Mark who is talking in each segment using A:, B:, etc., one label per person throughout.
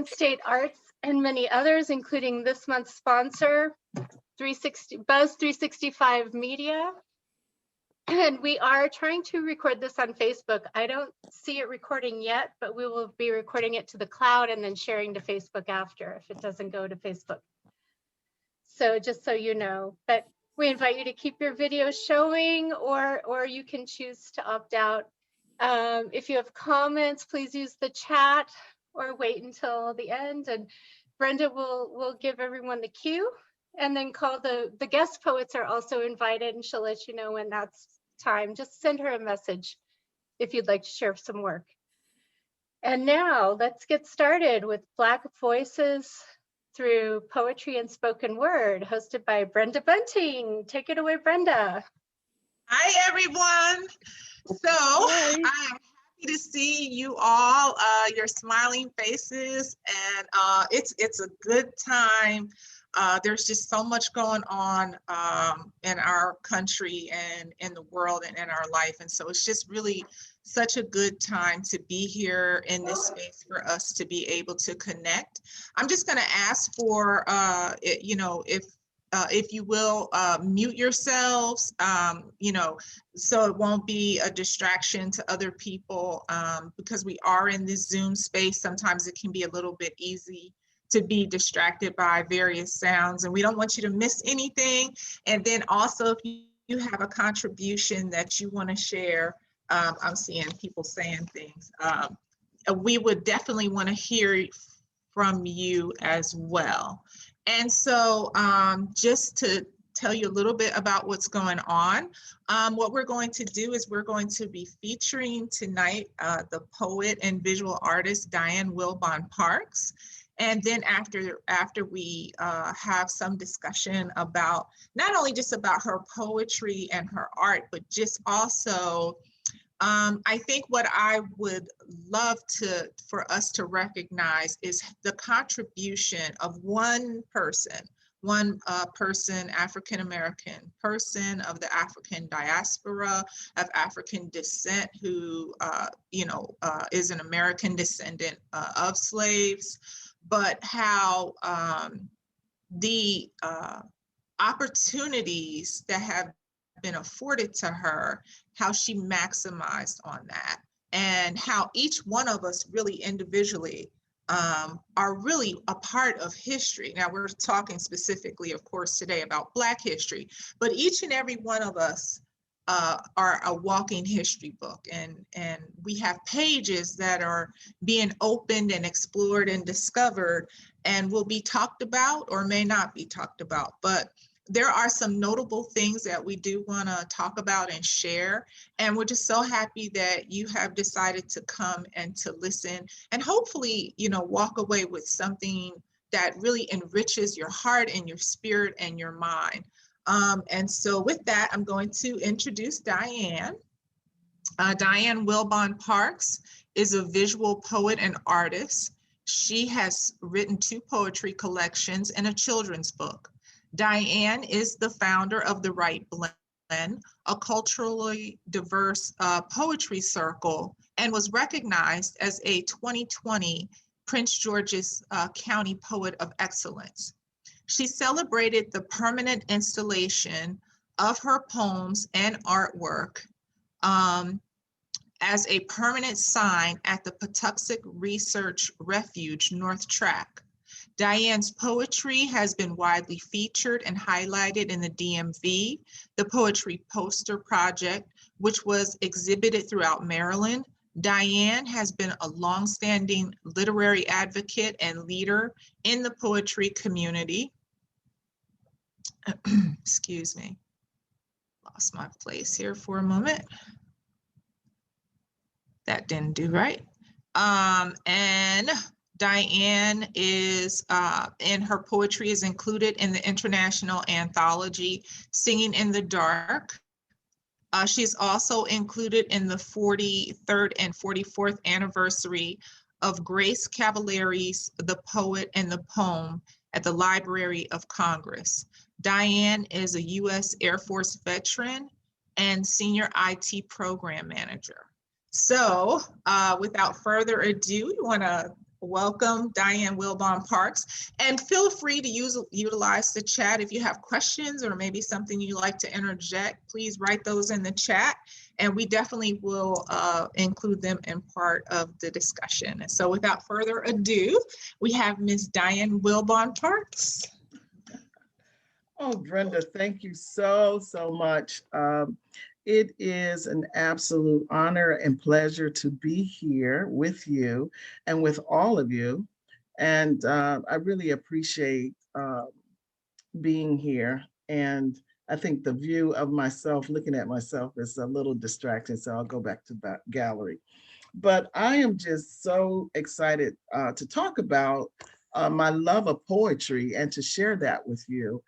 A: State Arts, and many others, including this month's sponsor, Buzz 365 Media. And we are trying to record this on Facebook. I don't see it recording yet, but we will be recording it to the cloud and then sharing to Facebook after if it doesn't go to Facebook. So just so you know, but we invite you to keep your videos showing, or you can choose to opt out. If you have comments, please use the chat or wait until the end, and Brenda will give everyone the cue and then call the guest poets are also invited, and she'll let you know when that's time. Just send her a message if you'd like to share some work. And now let's get started with Black Voices through Poetry and Spoken Word, hosted by Brenda Bunting. Take it away, Brenda.
B: Hi, everyone. So I'm happy to see you all, your smiling faces, and it's a good time. There's just so much going on in our country and in the world and in our life. And so it's just really such a good time to be here in this space for us to be able to connect. I'm just going to ask for, if you will, mute yourselves, so it won't be a distraction to other people, because we are in this Zoom space. Sometimes it can be a little bit easy to be distracted by various sounds, and we don't want you to miss anything. And then also, if you have a contribution that you want to share, I'm seeing people saying things, we would definitely want to hear from you as well. And so just to tell you a little bit about what's going on, what we're going to do is we're going to be featuring tonight the poet and visual artist Diane Wilbon Parks. And then after we have some discussion about not only just about her poetry and her art, but just also I think what I would love for us to recognize is the contribution of one person, African-American person of the African diaspora, of African descent, who is an American descendant of slaves, but how the opportunities that have been afforded to her, how she maximized on that, and how each one of us really individually are really a part of history. Now, we're talking specifically, of course, today about Black history, but each and every one of us are a walking history book, and we have pages that are being opened and explored and discovered and will be talked about or may not be talked about. But there are some notable things that we do want to talk about and share. And we're just so happy that you have decided to come and to listen and hopefully, walk away with something that really enriches your heart and your spirit and your mind. And so with that, I'm going to introduce Diane. Diane Wilbon Parks is a visual poet and artist. She has written 2 poetry collections and a children's book. Diane is the founder of The Right Blend, a culturally diverse poetry circle, and was recognized as a 2020 Prince George's County Poet of Excellence. She celebrated the permanent installation of her poems and artwork as a permanent sign at the Patuxent Research Refuge, North Tract. Diane's poetry has been widely featured and highlighted in the DMV, the Poetry Poster Project, which was exhibited throughout Maryland. Diane has been a longstanding literary advocate and leader in the poetry community. Excuse me, lost my place here for a moment. That didn't do right. And Diane is, and her poetry is included in the international anthology, Singing in the Dark. She's also included in the 43rd and 44th anniversary of Grace Cavalieri's The Poet and the Poem at the Library of Congress. Diane is a U.S. Air Force veteran and senior IT program manager. So without further ado, we want to welcome, Diane Wilbon Parks. And feel free to utilize the chat if you have questions or maybe something you'd like to interject. Please write those in the chat, and we definitely will include them in part of the discussion. And so without further ado, we have Ms. Diane Wilbon Parks.
C: Oh, Brenda, thank you so much. It is an absolute honor and pleasure to be here with you and with all of you. And I really appreciate being here. And I think the view of myself, looking at myself, is a little distracting, so I'll go back to that gallery. But I am just so excited to talk about my love of poetry and to share that with you.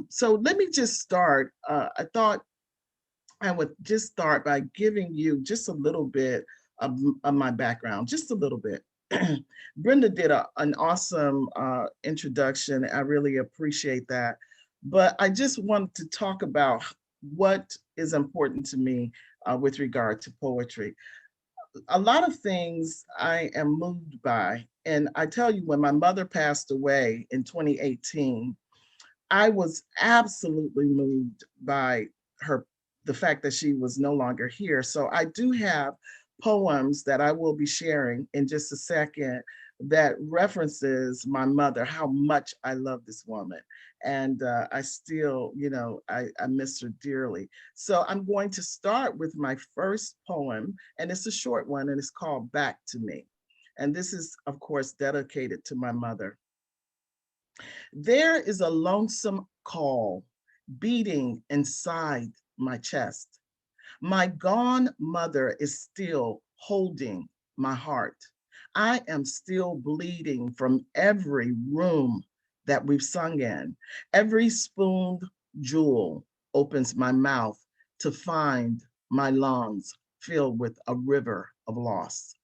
C: So let me just start. I thought I would just start by giving you just a little bit of my background, just a little bit. Brenda did an awesome introduction. I really appreciate that. But I just wanted to talk about what is important to me with regard to poetry. A lot of things I am moved by. And I tell you, when my mother passed away in 2018, I was absolutely moved by the fact that she was no longer here. So I do have poems that I will be sharing in just a second that references my mother, how much I love this woman. And I still, I miss her dearly. So I'm going to start with my first poem, and it's a short one, and it's called Back to Me. And this is, of course, dedicated to my mother. There is a lonesome call beating inside my chest. My gone mother is still holding my heart. I am still bleeding from every room that we've sung in. Every spooned jewel opens my mouth to find my lungs filled with a river of loss.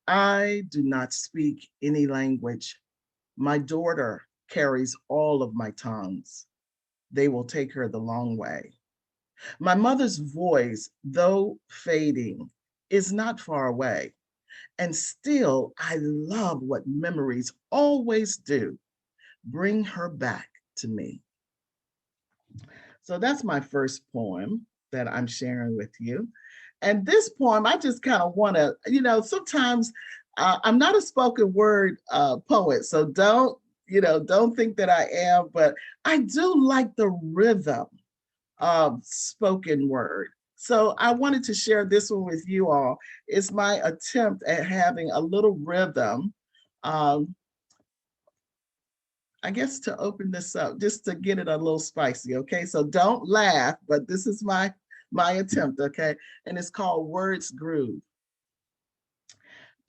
C: I do not speak any language. My daughter carries all of my tongues. They will take her the long way. My mother's voice, though fading, is not far away. And still, I love what memories always do, bring her back to me. So that's my first poem that I'm sharing with you. And this poem, I just kind of want to, sometimes I'm not a spoken word poet, so don't think that I am, but I do like the rhythm of spoken word. So I wanted to share this one with you all. It's my attempt at having a little rhythm, I guess, to open this up, just to get it a little spicy, okay? So don't laugh, but this is my attempt, okay? And it's called Words Groove.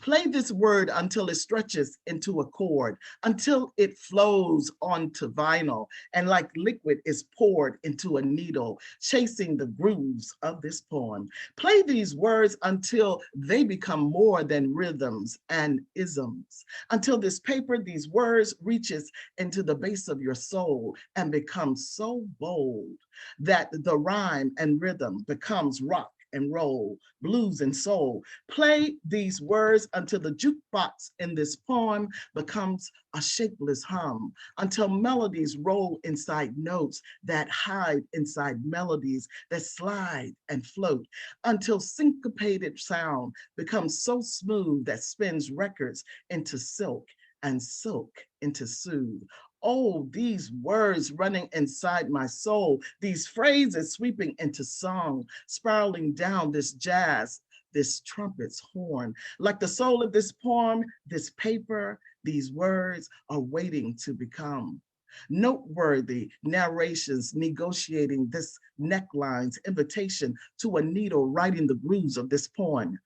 C: Play this word until it stretches into a chord, until it flows onto vinyl, and like liquid is poured into a needle, chasing the grooves of this poem. Play these words until they become more than rhythms and isms, until this paper, these words, reaches into the base of your soul and becomes so bold that the rhyme and rhythm becomes rock and roll, blues and soul. Play these words until the jukebox in this poem becomes a shapeless hum, until melodies roll inside notes that hide inside melodies that slide and float, until syncopated sound becomes so smooth that spins records into silk and silk into soothe. Oh, these words running inside my soul, these phrases sweeping into song, spiraling down this jazz, this trumpet's horn. Like the soul of this poem, this paper, these words are waiting to become noteworthy narrations, negotiating this neckline's invitation to a needle writing the grooves of this poem,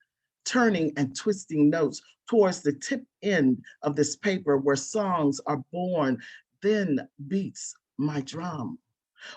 C: turning and twisting notes towards the tip end of this paper where songs are born. Then beats my drum.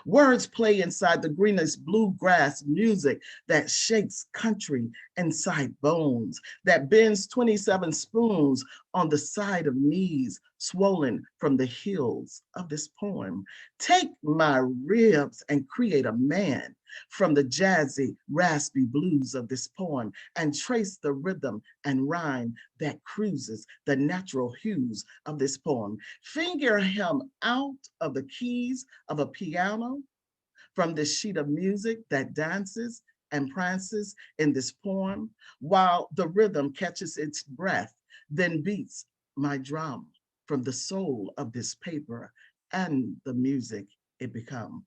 C: Words play inside the greenest bluegrass music that shakes country inside bones, that bends 27 spoons on the side of knees, swollen from the hills of this poem. Take my ribs and create a man. from the jazzy, raspy blues of this poem and trace the rhythm and rhyme that cruises the natural hues of this poem. Finger him out of the keys of a piano from this sheet of music that dances and prances in this poem while the rhythm catches its breath, then beats my drum from the soul of this paper and the music it becomes.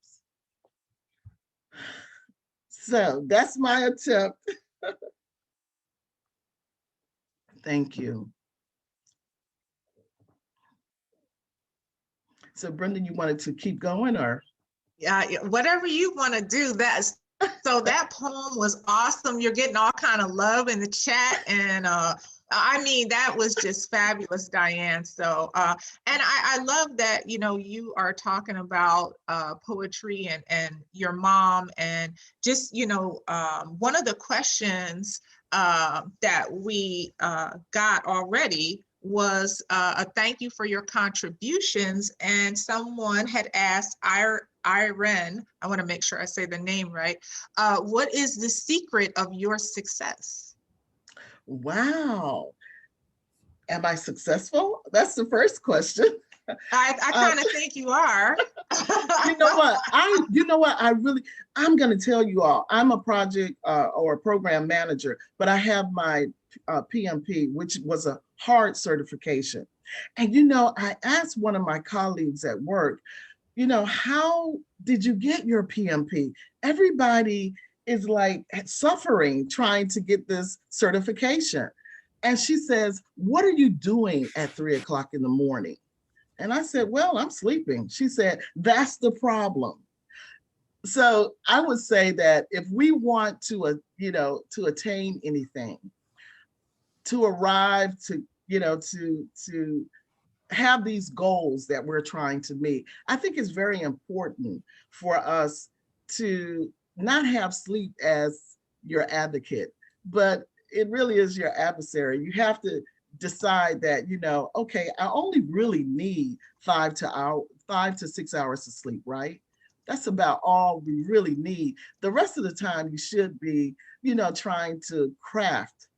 C: So that's my attempt. Thank you. So Brenda, you wanted to keep going or?
B: Yeah, whatever you want to do. So that poem was awesome. You're getting all kind of love in the chat, and I mean, that was just fabulous, Diane. So and I love that, you know, you are talking about poetry and your mom, and just, you know, one of the questions that we got already was a thank you for your contributions, and someone had asked Irene, I want to make sure I say the name right, what is the secret of your success?
C: Wow. Am I successful? That's the first question.
B: I kind of think you are.
C: You know what? I'm going to tell you all, I'm a project or a program manager, but I have my PMP, which was a hard certification. And, you know, I asked one of my colleagues at work, you know, how did you get your PMP? Everybody is like suffering trying to get this certification. And she says, what are you doing at 3 o'clock in the morning? And I said, well, I'm sleeping. She said, that's the problem. So I would say that if we want to, to attain anything, to arrive to, to have these goals that we're trying to meet, I think it's very important for us to not have sleep as your advocate, but it really is your adversary. You have to decide that, okay, I only really need 5 to 6 hours of sleep, right? That's about all we really need. The rest of the time you should be, trying to craft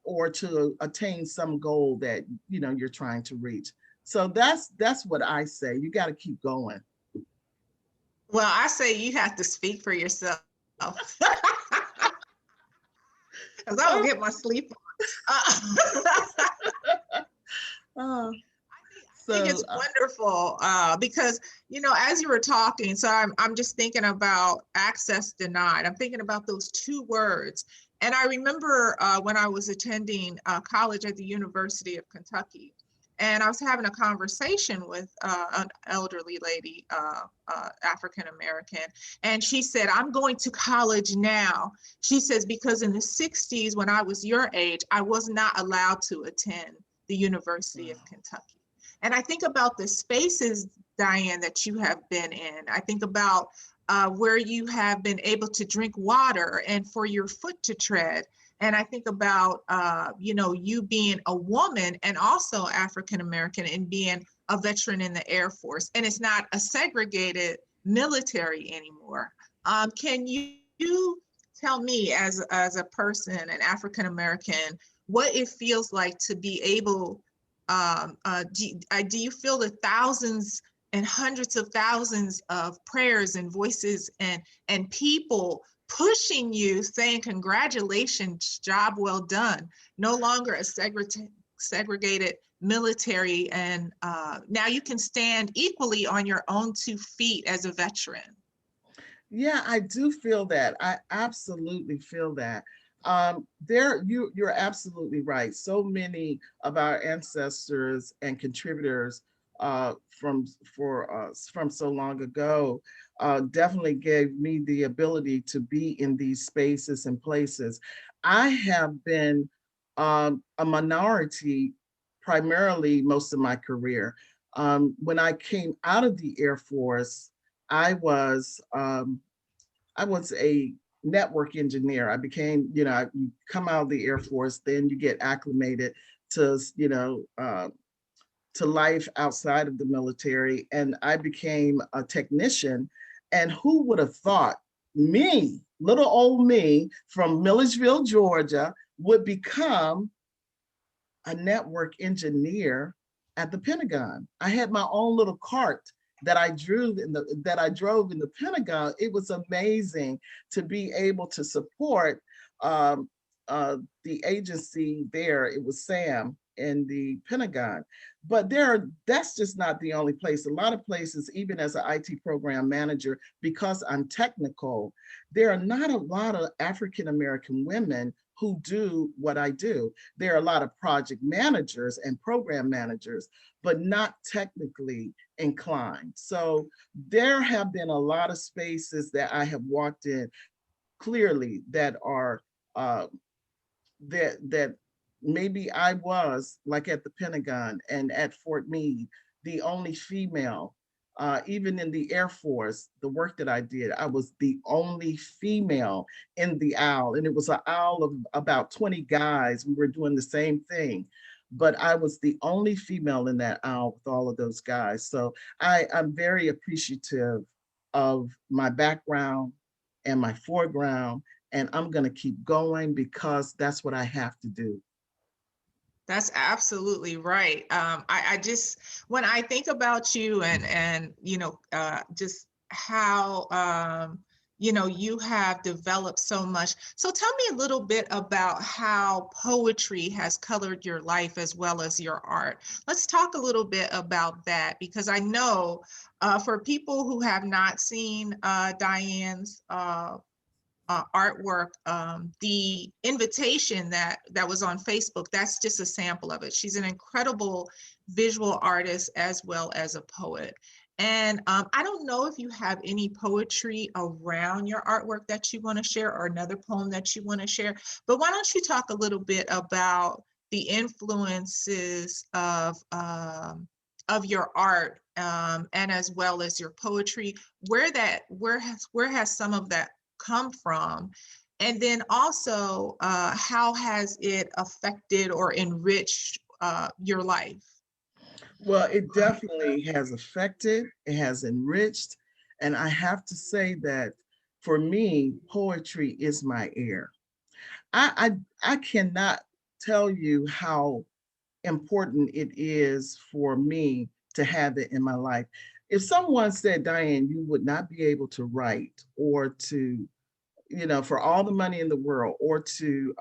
C: or to attain some goal that, you're trying to reach. So that's what I say. You got to keep going.
B: Well, I say you have to speak for yourself. Because I don't get my sleep on. I think it's wonderful because, as you were talking, so I'm just thinking about access denied. I'm thinking about those 2 words. And I remember when I was attending college at the University of Kentucky, and I was having a conversation with an elderly lady, African-American, and she said, I'm going to college now. She says, because in the 60s, when I was your age, I was not allowed to attend the University of Kentucky. And I think about the spaces, Diane, that you have been in. I think about where you have been able to drink water and for your foot to tread. And I think about, you being a woman and also African-American and being a veteran in the Air Force. And it's not a segregated military anymore. Can you tell me as a person, an African-American, what it feels like to be able, do you feel the thousands and hundreds of thousands of prayers and voices and people pushing you, saying, congratulations, job well done, no longer a segregated military, and now you can stand equally on your own 2 feet as a veteran?
C: Yeah, I do feel that. I absolutely feel that. You're absolutely right. So many of our ancestors and contributors from so long ago definitely gave me the ability to be in these spaces and places. I have been a minority primarily most of my career. When I came out of the Air Force, I was a network engineer. I became, you come out of the Air Force, then you get acclimated to, to life outside of the military. And I became a technician. And who would have thought me, little old me from Milledgeville, Georgia, would become a network engineer at the Pentagon. I had my own little cart that I drove in the Pentagon. It was amazing to be able to support the agency there. It was SAM in the Pentagon. But that's just not the only place. A lot of places, even as an IT program manager, because I'm technical, there are not a lot of African American women who do what I do. There are a lot of project managers and program managers, but not technically inclined. So there have been a lot of spaces that I have walked in clearly that are that maybe I was, like at the Pentagon and at Fort Meade, the only female. Even in the Air Force, the work that I did, I was the only female in the owl. And it was an owl of about 20 guys. We were doing the same thing, but I was the only female in that owl with all of those guys. So I'm very appreciative of my background and my foreground, and I'm going to keep going because that's what I have to do.
B: That's absolutely right. I just, when I think about you and just how, you have developed so much. So tell me a little bit about how poetry has colored your life as well as your art. Let's talk a little bit about that, because I know for people who have not seen Diane's artwork, the invitation that was on Facebook, that's just a sample of it. She's an incredible visual artist as well as a poet. And I don't know if you have any poetry around your artwork that you want to share, or another poem that you want to share, but why don't you talk a little bit about the influences of your art, and as well as your poetry, where has some of that come from? And then also, how has it affected or enriched your life?
C: Well, it definitely has affected, it has enriched. And I have to say that for me, poetry is my air. I cannot tell you how important it is for me to have it in my life. If someone said, Diane, you would not be able to write or to, for all the money in the world, or to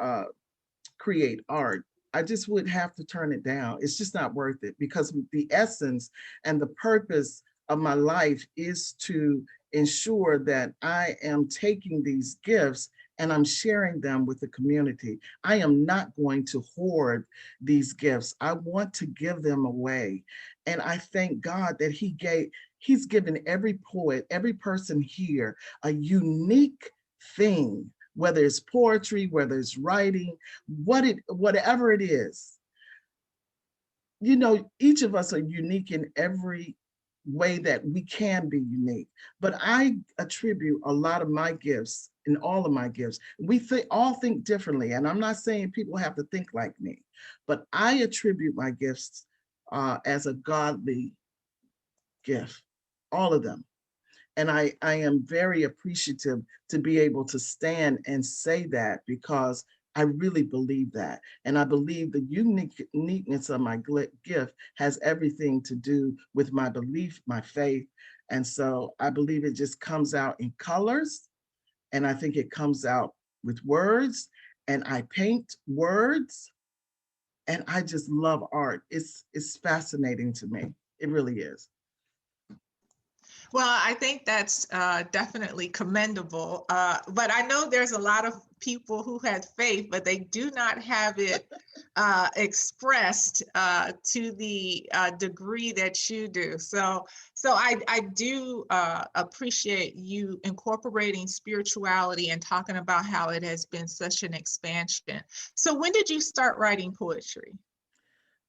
C: create art, I just would have to turn it down. It's just not worth it, because the essence and the purpose of my life is to ensure that I am taking these gifts and I'm sharing them with the community. I am not going to hoard these gifts. I want to give them away. And I thank God that He's given every poet, every person here, a unique thing, whether it's poetry, whether it's writing, whatever it is. Each of us are unique in every way that we can be unique. But I attribute a lot of my gifts, and all of my gifts. We all think differently, and I'm not saying people have to think like me, but I attribute my gifts as a godly gift, all of them. And I am very appreciative to be able to stand and say that, because I really believe that. And I believe the uniqueness of my gift has everything to do with my belief, my faith. And so I believe it just comes out in colors. And I think it comes out with words. And I paint words. And I just love art. It's fascinating to me. It really is.
B: Well, I think that's definitely commendable. But I know there's a lot of people who had faith, but they do not have it expressed to the degree that you do. So I do appreciate you incorporating spirituality and talking about how it has been such an expansion. So when did you start writing poetry?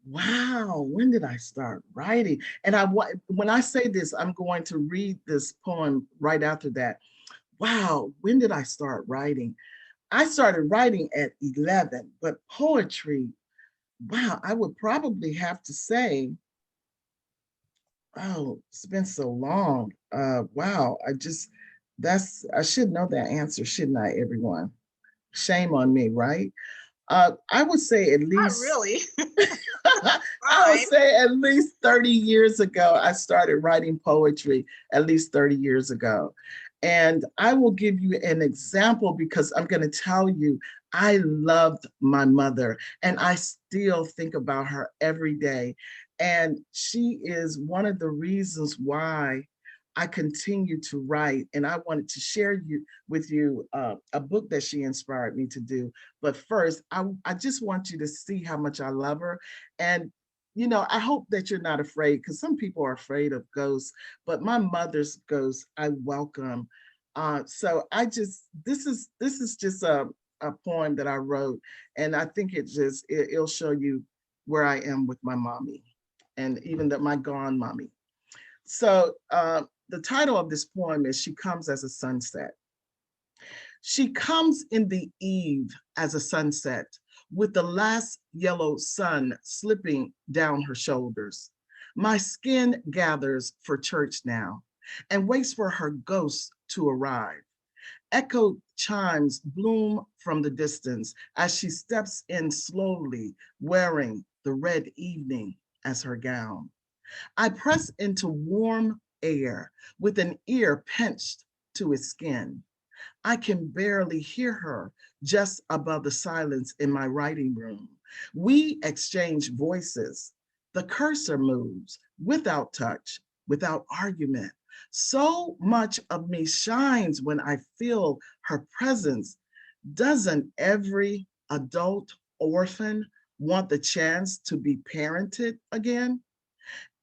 C: Wow, when did I start writing? And when I say this, I'm going to read this poem right after that. Wow, when did I start writing? I started writing at 11, but poetry, wow, I would probably have to say, oh, it's been so long. Wow, I should know that answer, shouldn't I, everyone? Shame on me, right? I would say at
B: Not
C: least,
B: really.
C: I would
B: Fine.
C: say at least 30 years ago, I started writing poetry at least 30 years ago. And I will give you an example because I'm going to tell you, I loved my mother and I still think about her every day. And she is one of the reasons why I continue to write. And I wanted to share with you a book that she inspired me to do. But first, I just want you to see how much I love her. And, you know, I hope that you're not afraid because some people are afraid of ghosts, but my mother's ghost, I welcome. So this is just a poem that I wrote. And I think it'll show you where I am with my mommy and even that my gone mommy. So the title of this poem is She Comes as a Sunset. She comes in the eve as a sunset, with the last yellow sun slipping down her shoulders. My skin gathers for church now and waits for her ghost to arrive. Echo chimes bloom from the distance as she steps in slowly, wearing the red evening as her gown. I press into warm air with an ear pinched to its skin. I can barely hear her just above the silence in my writing room. We exchange voices. The cursor moves without touch, without argument. So much of me shines when I feel her presence. Doesn't every adult orphan want the chance to be parented again?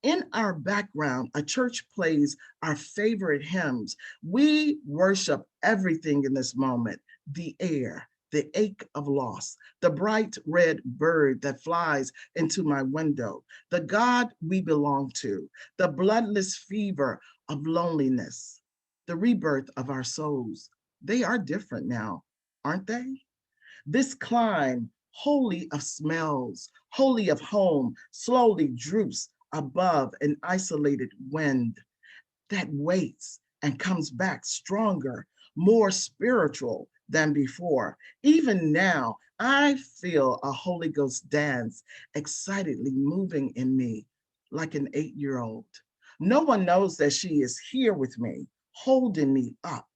C: In our background, a church plays our favorite hymns. We worship everything in this moment: the air, the ache of loss, the bright red bird that flies into my window, the God we belong to, the bloodless fever of loneliness, the rebirth of our souls. They are different now, aren't they? This climb, holy of smells, holy of home, slowly droops above an isolated wind that waits and comes back stronger, more spiritual than before. Even now, I feel a Holy Ghost dance excitedly moving in me like an 8-year-old. No one knows that she is here with me, holding me up.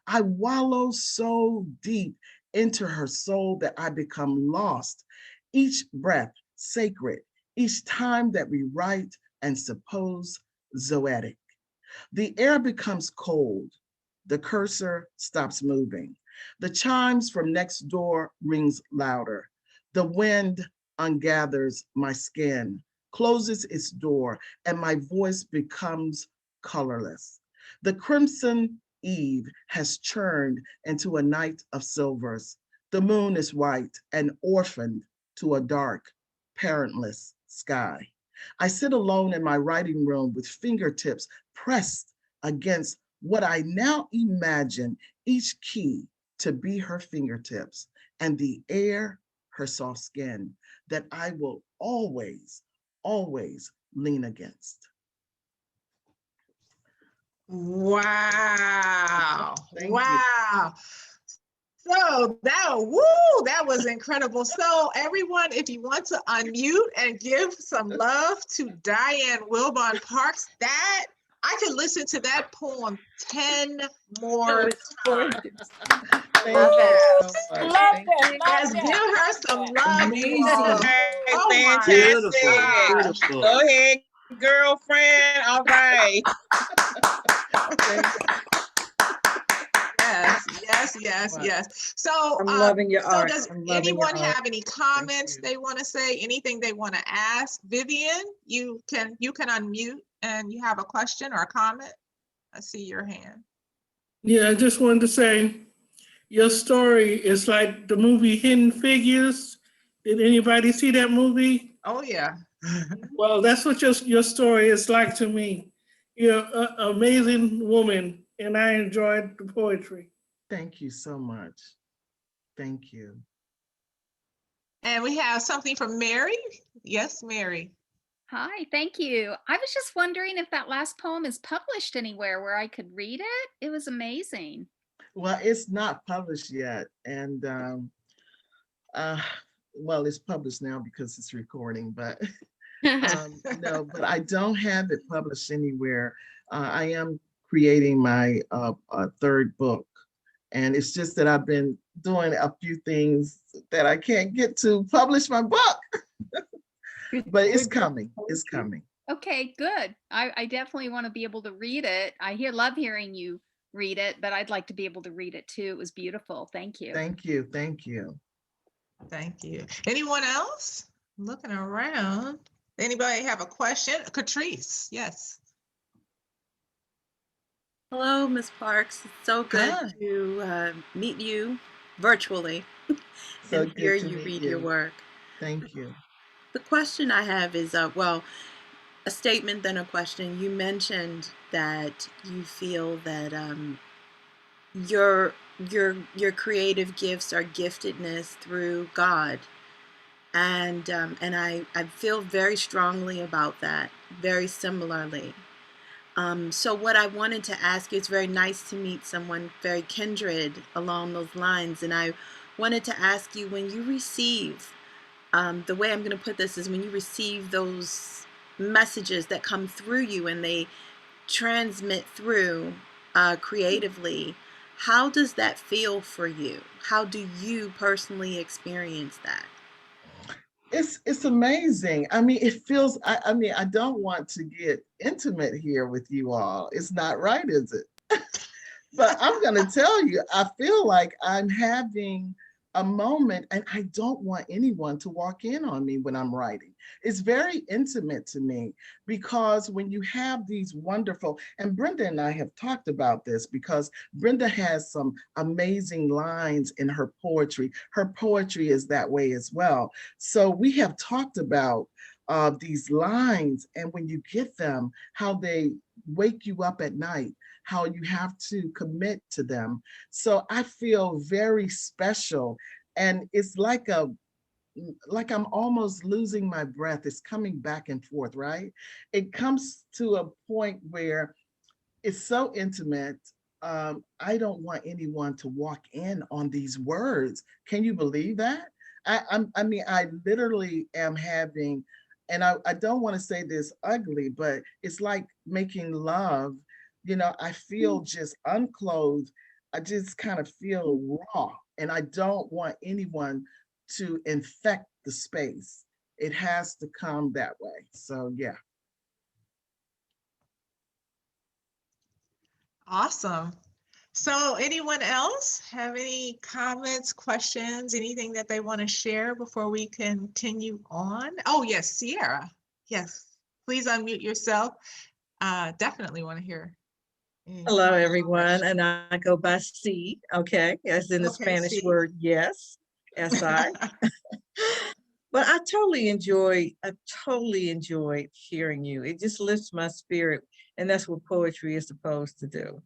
C: I wallow so deep into her soul that I become lost. Each breath sacred, each time that we write and suppose zoetic. The air becomes cold. The cursor stops moving. The chimes from next door rings louder. The wind ungathers my skin, closes its door, and my voice becomes colorless. The crimson eve has churned into a night of silvers. The moon is white and orphaned to a dark, parentless sky. I sit alone in my writing room with fingertips pressed against what I now imagine each key to be her fingertips, and the air, her soft skin, that I will always, always lean against.
B: Wow.
C: Thank
B: Wow. So that was incredible. So everyone, if you want to unmute and give some love to Diane Wilbon Parks, that I could listen to that poem 10 more times.
A: Love it.
D: Love it.
B: Let's give her some love. You
D: Amazing.
B: all. Oh my
D: Fantastic.
B: God.
E: Beautiful.
D: Go ahead, girlfriend. All right.
B: Yes. So,
E: I'm loving your art.
B: does
E: I'm loving your
B: anyone
E: art.
B: have any comments
C: you.
B: they want to say? Anything they want to ask? Vivian, you can unmute and you have a question or a comment. I see your hand.
F: Yeah, I just wanted to say your story is like the movie Hidden Figures. Did anybody see that movie?
B: Oh yeah.
F: Well, that's what your story is like to me. You're an amazing woman, and I enjoyed the poetry.
C: Thank you so much. Thank you.
B: And we have something from Mary. Yes, Mary.
E: Hi, thank you. I was just wondering if that last poem is published anywhere where I could read it. It was amazing.
C: Well, it's not published yet. And uh, well, it's published now because it's recording, but no, but I don't have it published anywhere. I am creating my third book. And it's just that I've been doing a few things that I can't get to publish my book. But it's coming. It's coming.
E: Okay, good. I definitely want to be able to read it. Love hearing you read it, but I'd like to be able to read it too. It was beautiful. Thank you.
C: Thank you. Thank you.
B: Thank you. Anyone else? Looking around. Anybody have a question? Catrice, yes.
G: Hello, Ms. Parks. It's so good
C: Hi.
G: to meet you virtually
C: So
G: and hear
C: good to
G: you
C: meet
G: read
C: you.
G: your work.
C: Thank you.
G: The question I have is, well, a statement then a question. You mentioned that you feel that your creative gifts are giftedness through God, and I feel very strongly about that, very similarly. So what I wanted to ask you, it's very nice to meet someone very kindred along those lines. And I wanted to ask you, when you receive, the way I'm going to put this is when you receive those messages that come through you and they transmit through creatively, how does that feel for you? How do you personally experience that?
C: It's amazing. I mean, it feels, I mean, I don't want to get intimate here with you all. It's not right, is it? But I'm going to tell you, I feel like I'm having a moment and I don't want anyone to walk in on me when I'm writing. It's very intimate to me because when you have these wonderful, and Brenda and I have talked about this because Brenda has some amazing lines in her poetry. Her poetry is that way as well. So we have talked about these lines, and when you get them, how they wake you up at night, how you have to commit to them. So I feel very special, and it's like I'm almost losing my breath. It's coming back and forth, right? It comes to a point where it's so intimate. I don't want anyone to walk in on these words. Can you believe that? I mean, I literally am having, and I don't want to say this ugly, but it's like making love. You know, I feel just unclothed. I just kind of feel raw, and I don't want anyone to infect the space. It has to come that way. So yeah.
B: Awesome. So anyone else have any comments, questions, anything that they want to share before we continue on? Oh, yes, Sierra. Yes, please unmute yourself. Definitely want to hear.
H: Hello, everyone. And I go by C, okay, as in the
B: Okay,
H: Spanish
B: C.
H: word yes, S-I. But I totally enjoyed hearing you. It just lifts my spirit. And that's what poetry is supposed to do.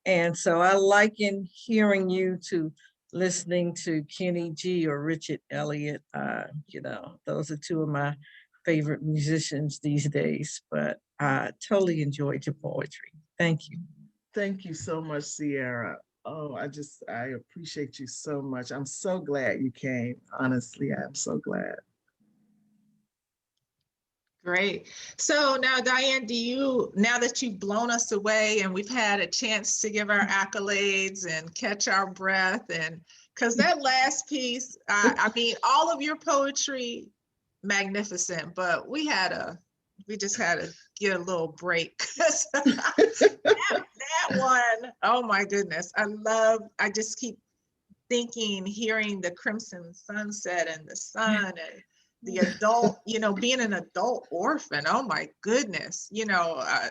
H: And so I liken hearing you to listening to Kenny G or Richard Elliott. You know, those are two of my favorite musicians these days, but I totally enjoyed your poetry. Thank you.
C: Thank you so much, Sierra. Oh, I appreciate you so much. I'm so glad you came. Honestly, I'm so glad.
B: Great. So now, Diane, now that you've blown us away and we've had a chance to give our accolades and catch our breath, and because that last piece, I mean, all of your poetry, magnificent, but we just had to get a little break. that one, oh my goodness, I just keep thinking, hearing the crimson sunset and the sun and the adult, being an adult orphan. Oh my goodness.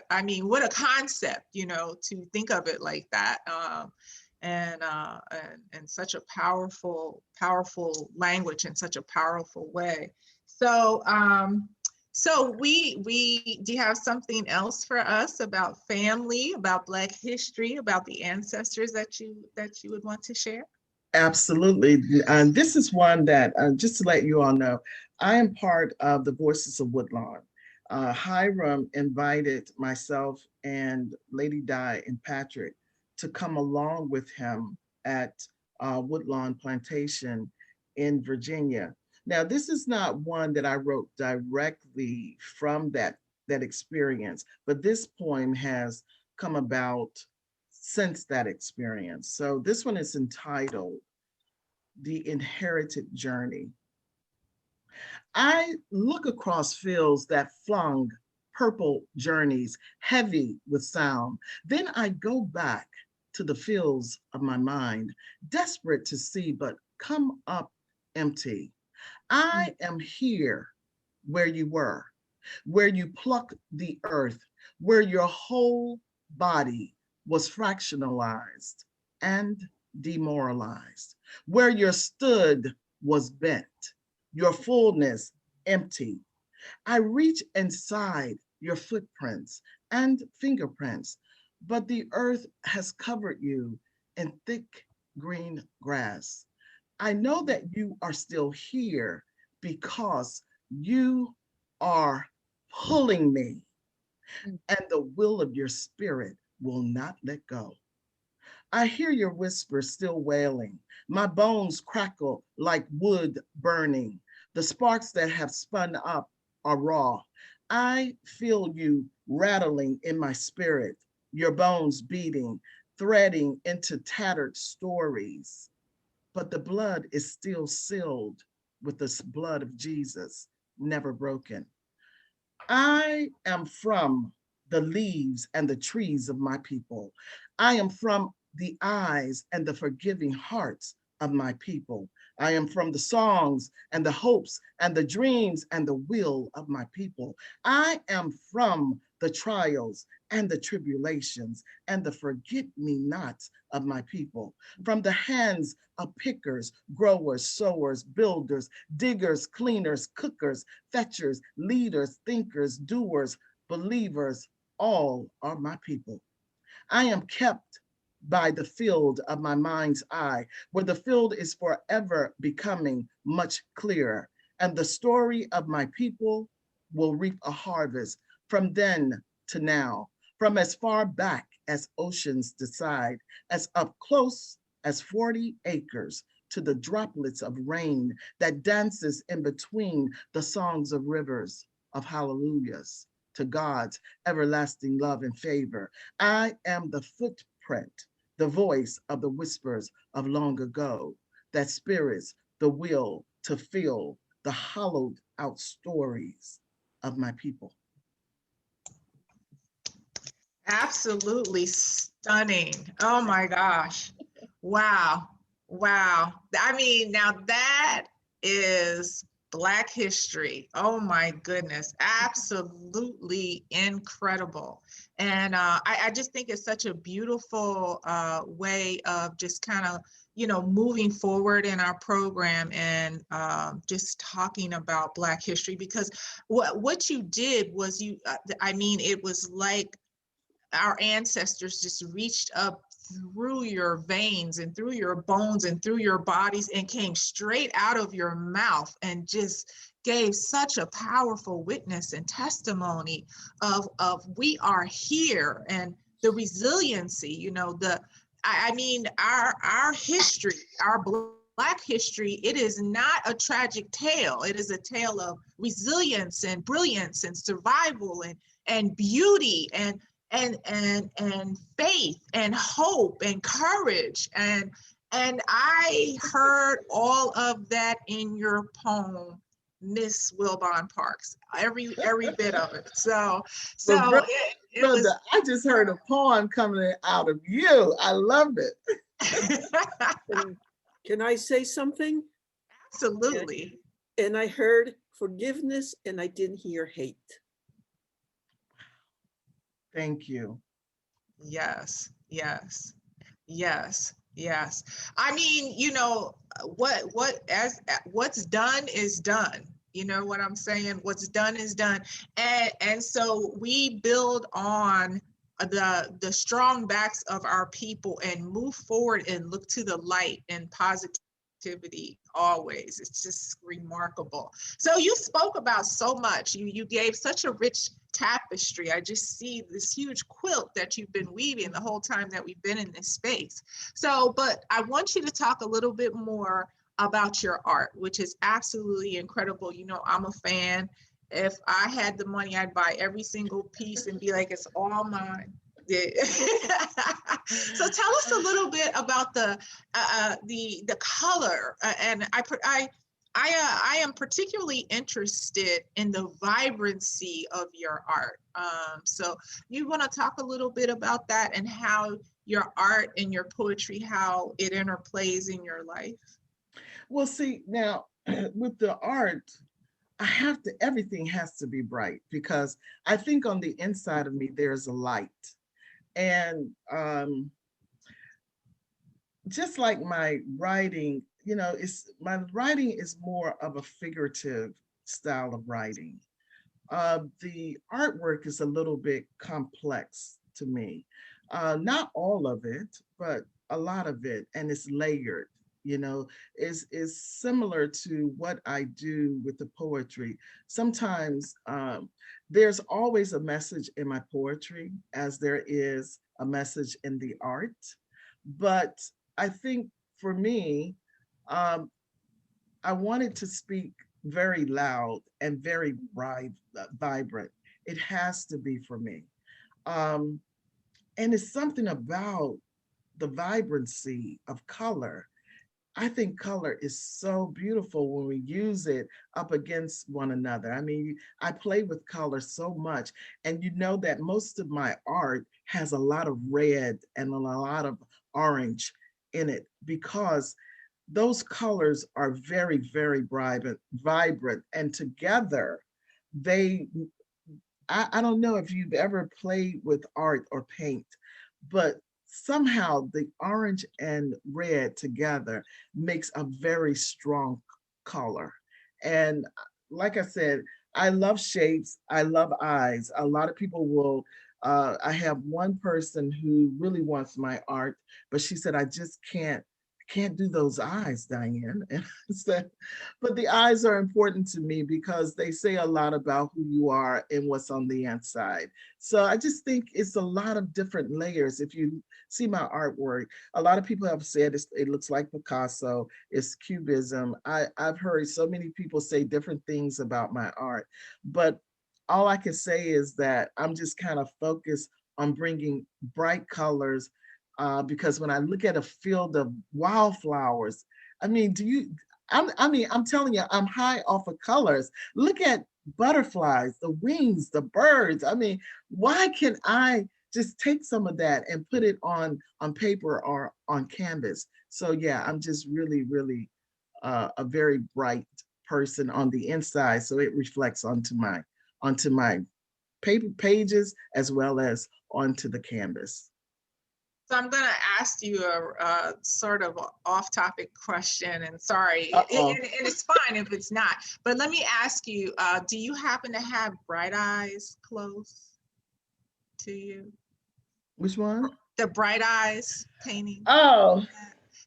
B: I mean, what a concept, to think of it like that. And such a powerful language in such a powerful way. So, do you have something else for us about family, about Black history, about the ancestors that you would want to share?
C: Absolutely. This is one that, just to let you all know, I am part of the Voices of Woodlawn. Hiram invited myself and Lady Di and Patrick to come along with him at Woodlawn Plantation in Virginia. Now, this is not one that I wrote directly from that experience, but this poem has come about since that experience. So this one is entitled The Inherited Journey. I look across fields that flung purple journeys, heavy with sound. Then I go back to the fields of my mind, desperate to see, but come up empty. I am here where you were, where you plucked the earth, where your whole body was fractionalized and demoralized, where your stood was bent, your fullness empty. I reach inside your footprints and fingerprints, but the earth has covered you in thick green grass. I know that you are still here because you are pulling me, and the will of your spirit will not let go. I hear your whisper still wailing. My bones crackle like wood burning. The sparks that have spun up are raw. I feel you rattling in my spirit, your bones beating, threading into tattered stories. But the blood is still sealed with the blood of Jesus, never broken. I am from the leaves and the trees of my people. I am from the eyes and the forgiving hearts of my people. I am from the songs and the hopes and the dreams and the will of my people. I am from the trials and the tribulations and the forget-me-nots of my people. From the hands of pickers, growers, sowers, builders, diggers, cleaners, cookers, fetchers, leaders, thinkers, doers, believers, all are my people. I am kept by the field of my mind's eye, where the field is forever becoming much clearer, and the story of my people will reap a harvest from then to now, from as far back as oceans decide, as up close as 40 acres to the droplets of rain that dances in between the songs of rivers of hallelujahs to God's everlasting love and favor. I am the footprint, the voice of the whispers of long ago, that spirits the will to feel the hollowed out stories of my people.
B: Absolutely stunning. Oh my gosh. Wow. Wow. I mean, now that is Black history. Oh my goodness. Absolutely incredible. And I just think it's such a beautiful way of just kind of, you know, moving forward in our program and just talking about Black history, because what you did was I mean, it was like our ancestors just reached up through your veins and through your bones and through your bodies and came straight out of your mouth and just gave such a powerful witness and testimony of we are here, and the resiliency, you know, I mean, our history, our Black history, it is not a tragic tale. It is a tale of resilience and brilliance and survival and beauty and faith and hope and courage. And I heard all of that in your poem, Miss Wilbon Parks, every bit of it. So
C: Brenda,
B: it was.
C: I just heard a poem coming out of you. I love it.
I: Can I say something?
B: Absolutely.
I: And I heard forgiveness and I didn't hear hate.
C: Thank you.
B: Yes, yes, yes, yes. I mean, you know, what's done is done. You know what I'm saying? What's done is done. And so we build on the strong backs of our people and move forward and look to the light and positivity creativity always. It's just remarkable. So you spoke about so much. You gave such a rich tapestry. I just see this huge quilt that you've been weaving the whole time that we've been in this space. So, but I want you to talk a little bit more about your art, which is absolutely incredible. You know, I'm a fan. If I had the money, I'd buy every single piece and be like, it's all mine. Yeah. So tell us a little bit about the color, and I am particularly interested in the vibrancy of your art. So you want to talk a little bit about that and how your art and your poetry, how it interplays in your life?
C: Well, see, now with the art, everything has to be bright because I think on the inside of me, there's a light. And just like my writing, you know, my writing is more of a figurative style of writing. The artwork is a little bit complex to me. Not all of it, but a lot of it, and it's layered. You know, is similar to what I do with the poetry. Sometimes there's always a message in my poetry, as there is a message in the art. But I think for me, I wanted to speak very loud and very vibrant. It has to be for me. And it's something about the vibrancy of color. I think color is so beautiful when we use it up against one another. I mean, I play with color so much, and you know that most of my art has a lot of red and a lot of orange in it because those colors are very, very vibrant, and together I don't know if you've ever played with art or paint, but somehow the orange and red together makes a very strong color. And like I said, I love shapes, I love eyes. A lot of people will, I have one person who really wants my art, but she said, I just can't do those eyes, Diane. And I said, but the eyes are important to me because they say a lot about who you are and what's on the inside. So I just think it's a lot of different layers. If you see my artwork, a lot of people have said it looks like Picasso, it's Cubism. I've heard so many people say different things about my art, but all I can say is that I'm just kind of focused on bringing bright colors, because when I look at a field of wildflowers, I mean, I'm telling you, I'm high off of colors. Look at butterflies, the wings, the birds. I mean, why can I just take some of that and put it on paper or on canvas? So yeah, I'm just really, really a very bright person on the inside. So it reflects onto my paper pages as well as onto the canvas.
B: So I'm going to ask you a sort of off-topic question, and sorry, and it's fine if it's not. But let me ask you: do you happen to have Bright Eyes close to you?
C: Which one?
B: The Bright Eyes painting.
C: Oh.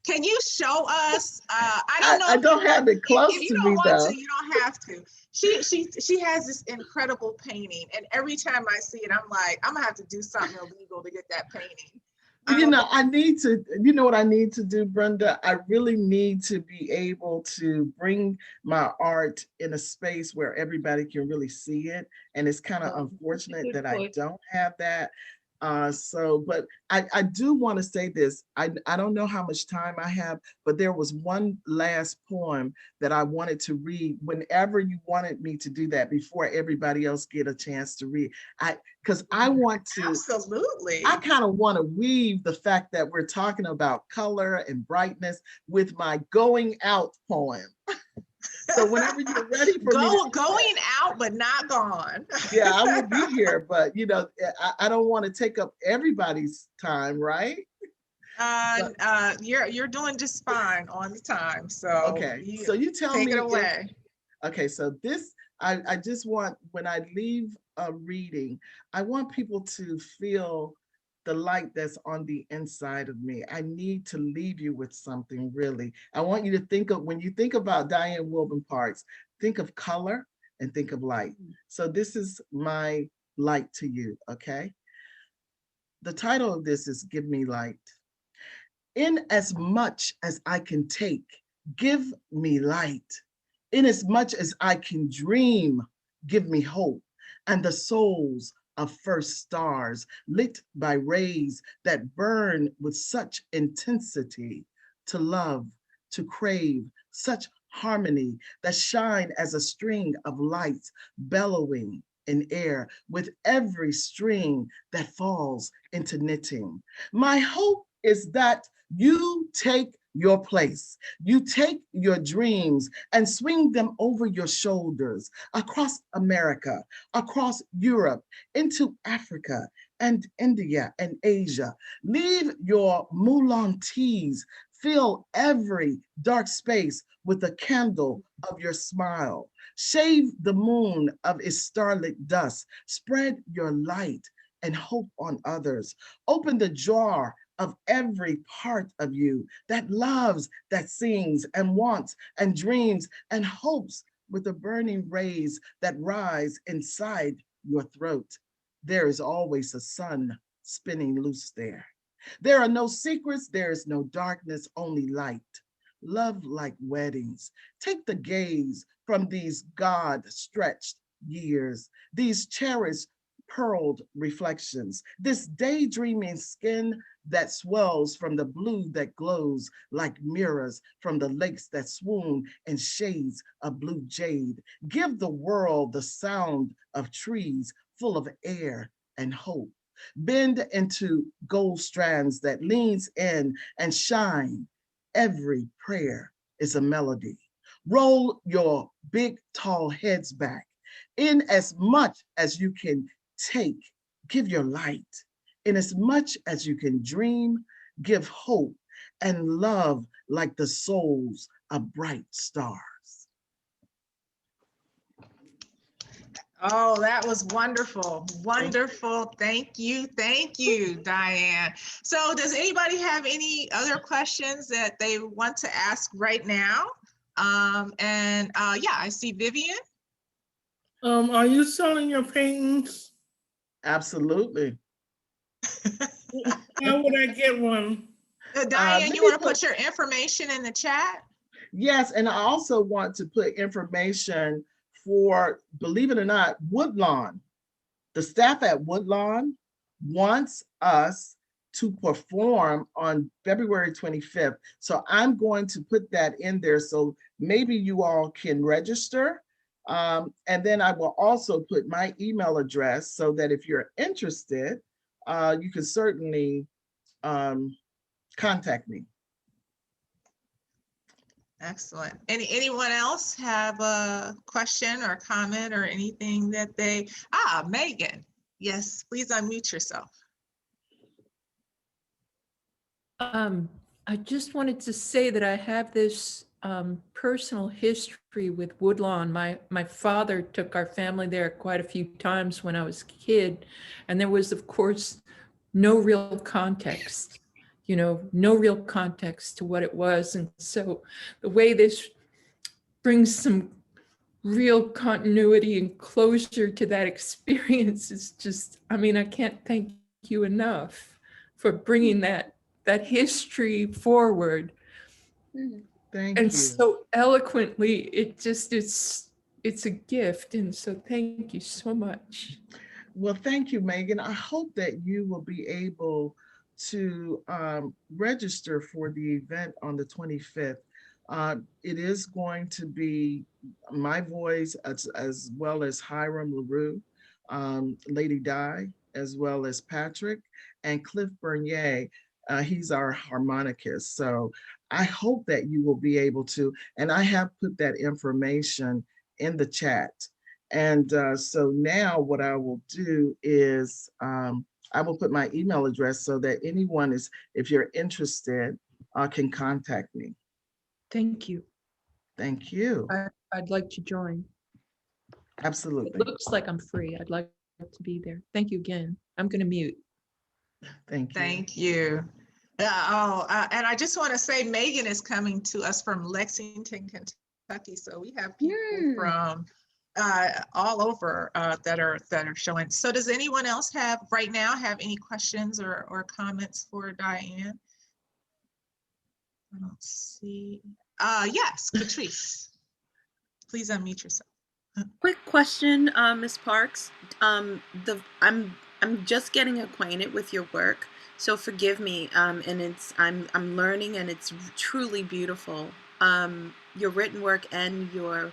B: Can you show us? I don't know.
C: I don't have it close
B: if you
C: to
B: don't
C: me
B: want
C: though.
B: to, you don't have to. She has this incredible painting, and every time I see it, I'm like, I'm gonna have to do something illegal to get that painting.
C: You know, you know what I need to do, Brenda? I really need to be able to bring my art in a space where everybody can really see it. And it's kind of unfortunate that I don't have that. But I do want to say this. I don't know how much time I have, but there was one last poem that I wanted to read whenever you wanted me to do that before everybody else get a chance to read. Because I want to,
B: absolutely,
C: I kind of want to weave the fact that we're talking about color and brightness with my going out poem. So whenever you're ready for
B: going out, but not gone.
C: Yeah, I will be here, but you know, I don't want to take up everybody's time, right?
B: You're doing just fine on the time. So
C: okay, so you tell me.
B: Take it away.
C: Okay, so this I just want, when I leave a reading, I want people to feel the light that's on the inside of me. I need to leave you with something really. I want you to think of, when you think about Diane Wilbon Parks, think of color and think of light. So this is my light to you, okay? The title of this is Give Me Light. In as much as I can take, give me light. In as much as I can dream, give me hope. And the souls of first stars lit by rays that burn with such intensity, to love, to crave, such harmony that shine as a string of lights bellowing in air with every string that falls into knitting. My hope is that you take your place. You take your dreams and swing them over your shoulders across America, across Europe, into Africa and India and Asia. Leave your Moulin teas, fill every dark space with a candle of your smile. Shave the moon of its starlit dust. Spread your light and hope on others. Open the jar of every part of you that loves, that sings and wants and dreams and hopes with the burning rays that rise inside your throat. There is always a sun spinning loose there. There are no secrets, there is no darkness, only light. Love like weddings. Take the gaze from these God-stretched years, these cherished pearled reflections, this daydreaming skin that swells from the blue that glows like mirrors from the lakes that swoon in shades of blue jade. Give the world the sound of trees full of air and hope. Bend into gold strands that leans in and shine. Every prayer is a melody. Roll your big, tall heads back. In as much as you can take, give your light. In as much as you can dream, give hope and love like the souls of bright stars.
B: Oh, that was wonderful. Wonderful. Thank you, Diane. So does anybody have any other questions that they want to ask right now? Yeah, I see Vivian.
F: Are you selling your paintings?
C: Absolutely.
F: How would I get one?
B: Diane, you want to put your information in the chat?
C: Yes, and I also want to put information for, believe it or not, Woodlawn. The staff at Woodlawn wants us to perform on February 25th. So I'm going to put that in there so maybe you all can register. And then I will also put my email address so that if you're interested, you can certainly contact me.
B: Excellent. Anyone else have a question or comment or anything that they, Megan, yes, please unmute yourself.
J: I just wanted to say that I have this personal history with Woodlawn. My father took our family there quite a few times when I was a kid, and there was, of course, no real context, no real context to what it was. And so the way this brings some real continuity and closure to that experience is just, I can't thank you enough for bringing that history forward.
C: Thank
J: and
C: you.
J: So eloquently, it's a gift. And so thank you so much.
C: Well, thank you, Megan. I hope that you will be able to register for the event on the 25th. It is going to be my voice as well as Hiram LaRue, Lady Di, as well as Patrick, and Cliff Bernier. He's our harmonicist. So I hope that you will be able to, and I have put that information in the chat. And so now what I will do is I will put my email address so that anyone is, if you're interested, can contact me.
J: Thank you.
C: Thank you.
J: I'd like to join.
C: Absolutely.
J: It looks like I'm free. I'd like to be there. Thank you again. I'm going to mute.
C: Thank you.
B: Thank you. And I just want to say Megan is coming to us from Lexington, Kentucky. So we have people from all over that are showing. So does anyone else have any questions or comments for Diane? I don't see. Yes, Catrice. Please unmute yourself.
G: Quick question, Ms. Parks. I'm just getting acquainted with your work, so forgive me. And I'm learning, and it's truly beautiful. Your written work and your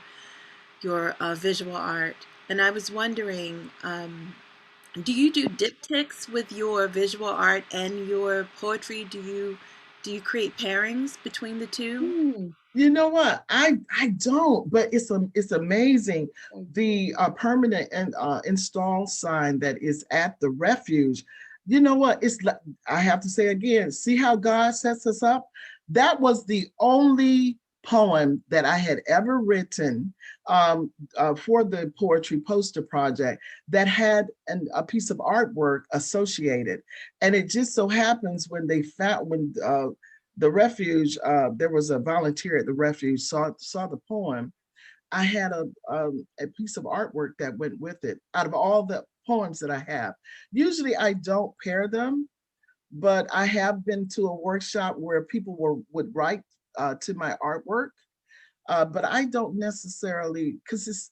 G: visual art. And I was wondering, do you do diptychs with your visual art and your poetry? Do you create pairings between the two?
C: You know what? I don't, but it's amazing. The permanent and install sign that is at the refuge. You know what? It's like, I have to say again, see how God sets us up? That was the only poem that I had ever written for the poetry poster project that had a piece of artwork associated. And it just so happens when the refuge, there was a volunteer at the refuge, saw the poem, I had a piece of artwork that went with it out of all the poems that I have. Usually I don't pair them, but I have been to a workshop where people would write to my artwork, but I don't necessarily, because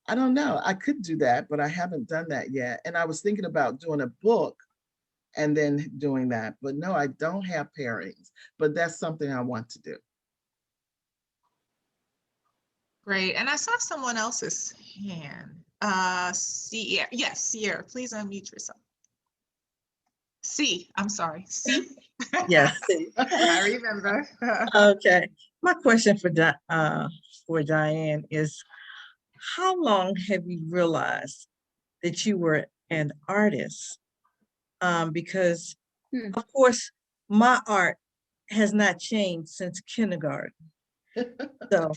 C: I don't know, I could do that, but I haven't done that yet. And I was thinking about doing a book and then doing that, but no, I don't have pairings, but that's something I want to do.
B: Great, and I saw someone else's hand. Sierra, yes, Sierra, please unmute yourself. I'm sorry,
H: Yes.
B: I remember.
H: Okay. My question for Diane is, how long have you realized that you were an artist? Because of course, my art has not changed since kindergarten. So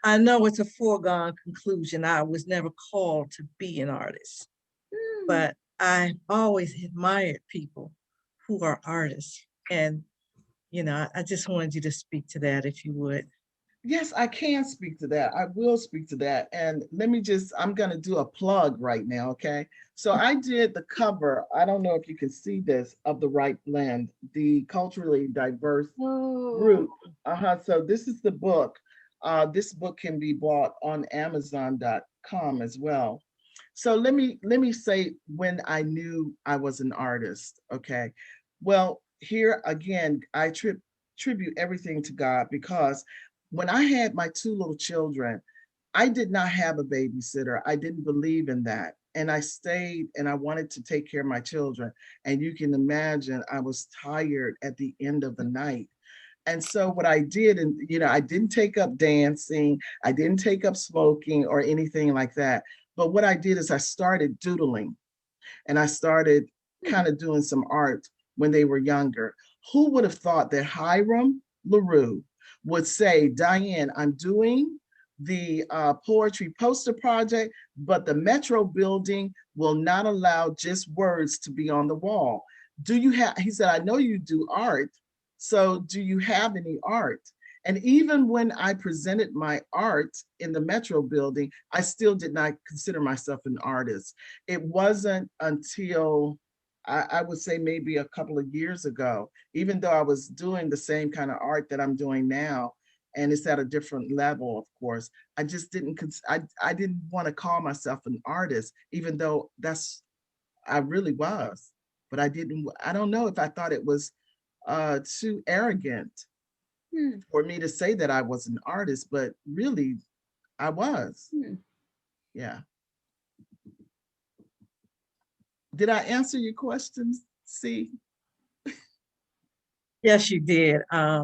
H: I know it's a foregone conclusion. I was never called to be an artist, but I always admired people who are artists. And, I just wanted you to speak to that if you would.
C: Yes, I can speak to that. I will speak to that. And I'm going to do a plug right now, okay? So I did the cover, I don't know if you can see this, of The Right Blend, the culturally diverse group. So this is the book. This book can be bought on Amazon.com as well. So let me say when I knew I was an artist, okay? Well, here again, I tribute everything to God, because when I had my two little children, I did not have a babysitter. I didn't believe in that. And I stayed and I wanted to take care of my children. And you can imagine I was tired at the end of the night. And so what I did, and I didn't take up dancing, I didn't take up smoking or anything like that. But what I did is I started doodling, and I started kind of doing some art when they were younger. Who would have thought that Hiram LaRue would say, Diane, I'm doing the poetry poster project, but the Metro building will not allow just words to be on the wall. He said, I know you do art, so do you have any art? And even when I presented my art in the Metro building, I still did not consider myself an artist. It wasn't until I would say maybe a couple of years ago, even though I was doing the same kind of art that I'm doing now, and it's at a different level, of course, I just didn't want to call myself an artist, even though I really was. But I don't know if I thought it was too arrogant for me to say that I was an artist, but really I was. Yeah. Did I answer your questions, C?
H: Yes, you did.
C: Yeah.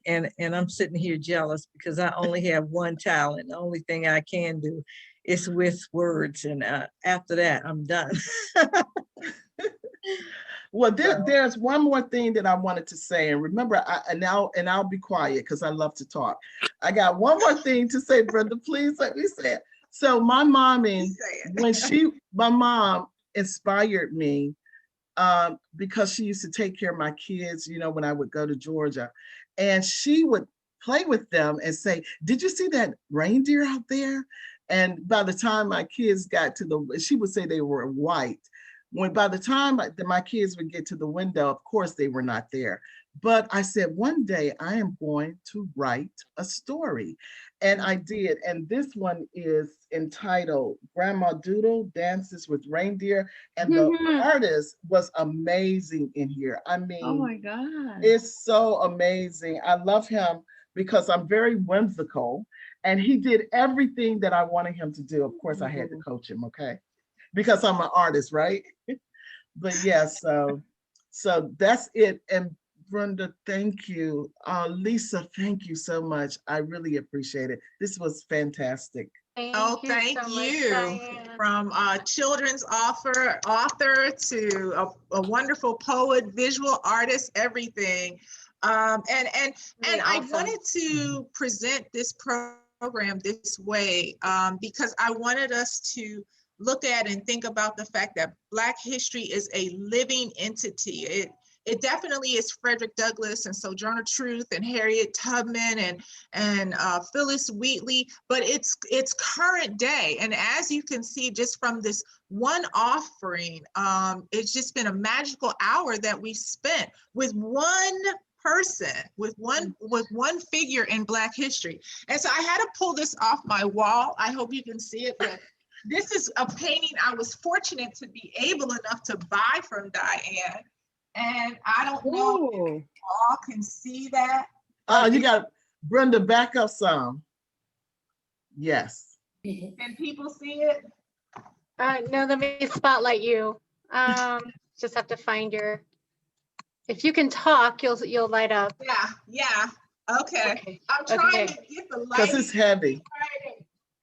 H: And I'm sitting here jealous because I only have one talent. The only thing I can do is with words. And after that, I'm done.
C: Well, there's one more thing that I wanted to say. And remember, I'll be quiet because I love to talk. I got one more thing to say, Brenda. Please let me say it. So my mom inspired me because she used to take care of my kids, you know, when I would go to Georgia. And she would play with them and say, did you see that reindeer out there? And by the time my kids got to the, she would say they were white. When by the time my kids would get to the window, of course they were not there. But I said, one day I am going to write a story. And I did. And this one is entitled Grandma Doodle Dances with Reindeer. And the artist was amazing in here. I mean,
E: Oh my God.
C: it's so amazing. I love him because I'm very whimsical. And he did everything that I wanted him to do. Of course, I had to coach him, okay? Because I'm an artist, right? But yeah, so that's it. And Brenda, thank you. Lisa, thank you so much. I really appreciate it. This was fantastic.
B: Thank you. From a children's author to a wonderful poet, visual artist, everything. And I wanted to present this program this way because I wanted us to look at and think about the fact that Black history is a living entity. It definitely is Frederick Douglass and Sojourner Truth and Harriet Tubman and Phyllis Wheatley, but it's current day. And as you can see, just from this one offering, it's just been a magical hour that we spent with one person, with one figure in Black history. And so I had to pull this off my wall. I hope you can see it, but this is a painting I was fortunate to be able enough to buy from Diane. And I don't know if you all can see that.
C: You got Brenda, back up some. Yes.
B: Can people see it?
A: No, let me spotlight you. Just have to find your, if you can talk, you'll light up.
B: Yeah. Okay. I'm trying to get the light.
C: Because it's heavy.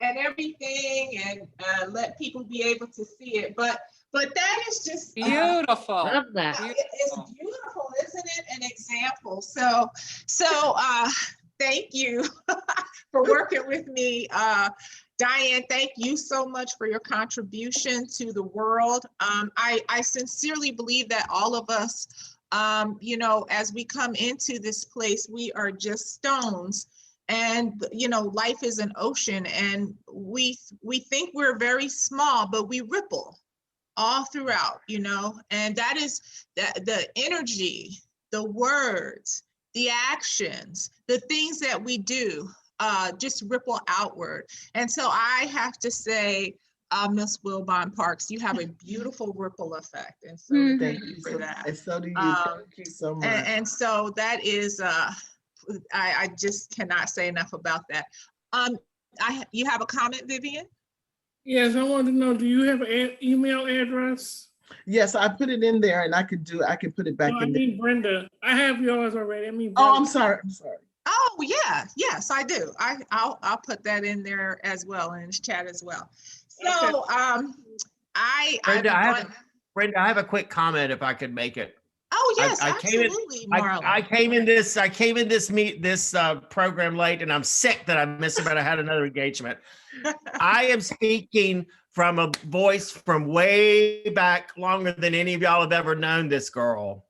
B: And everything, and let people be able to see it. But that is just
K: beautiful. Love that.
B: It's beautiful, isn't it? An example. So thank you for working with me. Diane, thank you so much for your contribution to the world. I sincerely believe that all of us, you know, as we come into this place, we are just stones. And, you know, life is an ocean, and we think we're very small, but we ripple all throughout, you know, and that is the energy, the words, the actions, the things that we do just ripple outward. And so I have to say, Miss Wilbon Parks, you have a beautiful ripple effect. And so thank you for that.
C: And so do you. Thank you so much.
B: And so that is, I just cannot say enough about that. You have a comment, Vivian?
F: Yes, I want to know, do you have an email address?
C: Yes, I put it in there, and I can put it back in there.
F: I mean, Brenda, I have yours already. I mean, Brenda.
C: Oh, I'm sorry.
B: Oh yeah, yes, I do. I'll put that in there as well, in the chat as well. So
K: Brenda, I have a quick comment if I could make it.
B: Oh yes, absolutely, Marlon.
K: I came in this program late, and I'm sick that I missed it, but I had another engagement. I am speaking from a voice from way back, longer than any of y'all have ever known this girl.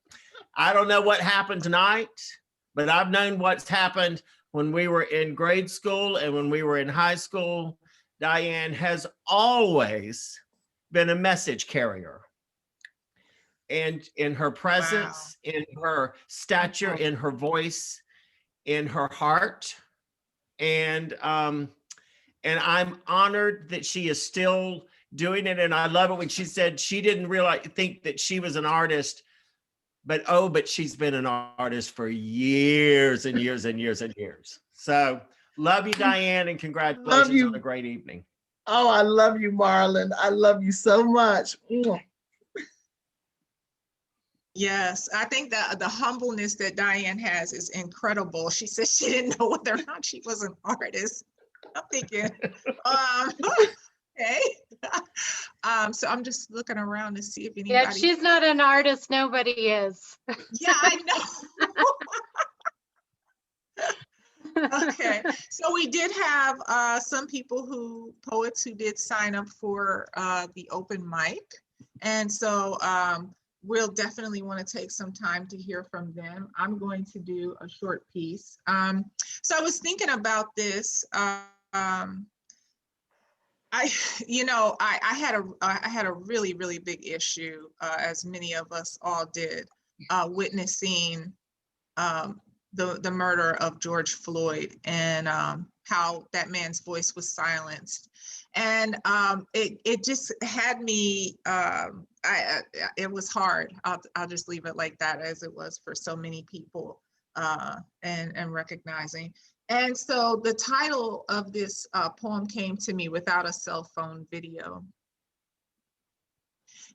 K: I don't know what happened tonight, but I've known what's happened when we were in grade school and when we were in high school. Diane has always been a message carrier. And in her presence, in her stature, in her voice, in her heart. And I'm honored that she is still doing it. And I love it when she said she didn't think that she was an artist, but she's been an artist for years and years and years and years. So love you, Diane, and congratulations on a great evening.
C: Oh, I love you, Marlon. I love you so much.
B: Yes, I think that the humbleness that Diane has is incredible. She said she didn't know whether or not she was an artist. I'm thinking, okay. So I'm just looking around to see if anybody.
A: Yeah, she's not an artist. Nobody is.
B: Yeah, I know. Okay, so we did have some poets who did sign up for the open mic. And so we'll definitely want to take some time to hear from them. I'm going to do a short piece. So I was thinking about this. I had a really, really big issue, as many of us all did, witnessing the murder of George Floyd, and how that man's voice was silenced. And it just had me, it was hard. I'll just leave it like that, as it was for so many people, and recognizing. And so the title of this poem came to me, Without a Cell Phone Video.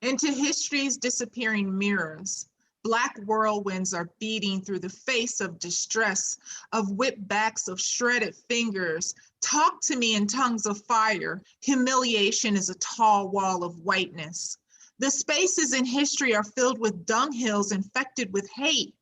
B: Into history's disappearing mirrors, Black whirlwinds are beating through the face of distress, of whipped backs, of shredded fingers. Talk to me in tongues of fire. Humiliation is a tall wall of whiteness. The spaces in history are filled with dunghills infected with hate.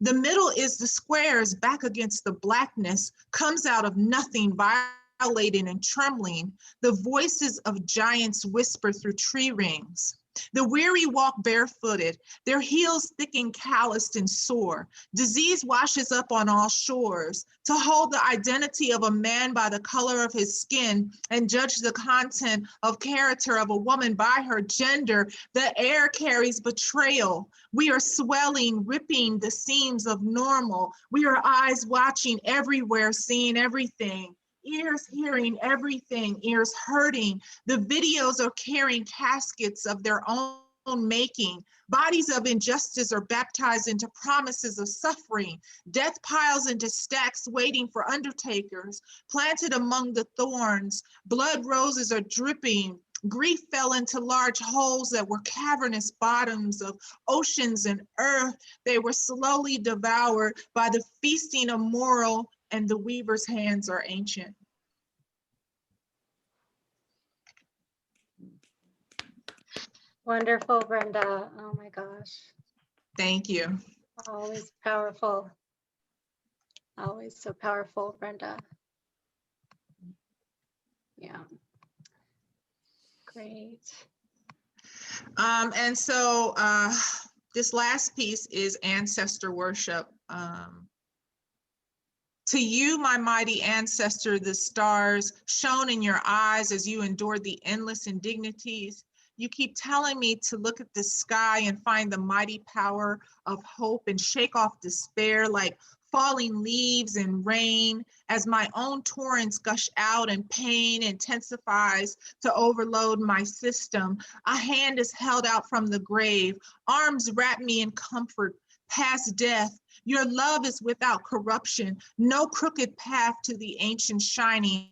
B: The middle is the squares back against the Blackness, comes out of nothing, violating and trembling. The voices of giants whisper through tree rings. The weary walk barefooted, their heels thick and calloused and sore. Disease washes up on all shores. To hold the identity of a man by the color of his skin and judge the content of character of a woman by her gender, the air carries betrayal. We are swelling, ripping the seams of normal. We are eyes watching everywhere, seeing everything. Ears hearing everything, ears hurting. The videos are carrying caskets of their own making. Bodies of injustice are baptized into promises of suffering. Death piles into stacks waiting for undertakers. Planted among the thorns, blood roses are dripping. Grief fell into large holes that were cavernous bottoms of oceans and earth. They were slowly devoured by the feasting immoral, and the weaver's hands are ancient.
A: Wonderful, Brenda. Oh my gosh.
B: Thank you.
A: Always powerful. Always so powerful, Brenda. Yeah. Great.
B: And so this last piece is ancestor worship. To you, my mighty ancestor, the stars shone in your eyes as you endured the endless indignities. You keep telling me to look at the sky and find the mighty power of hope and shake off despair like falling leaves and rain. As my own torrents gush out and pain intensifies to overload my system, a hand is held out from the grave. Arms wrap me in comfort past death. Your love is without corruption, no crooked path to the ancient shining.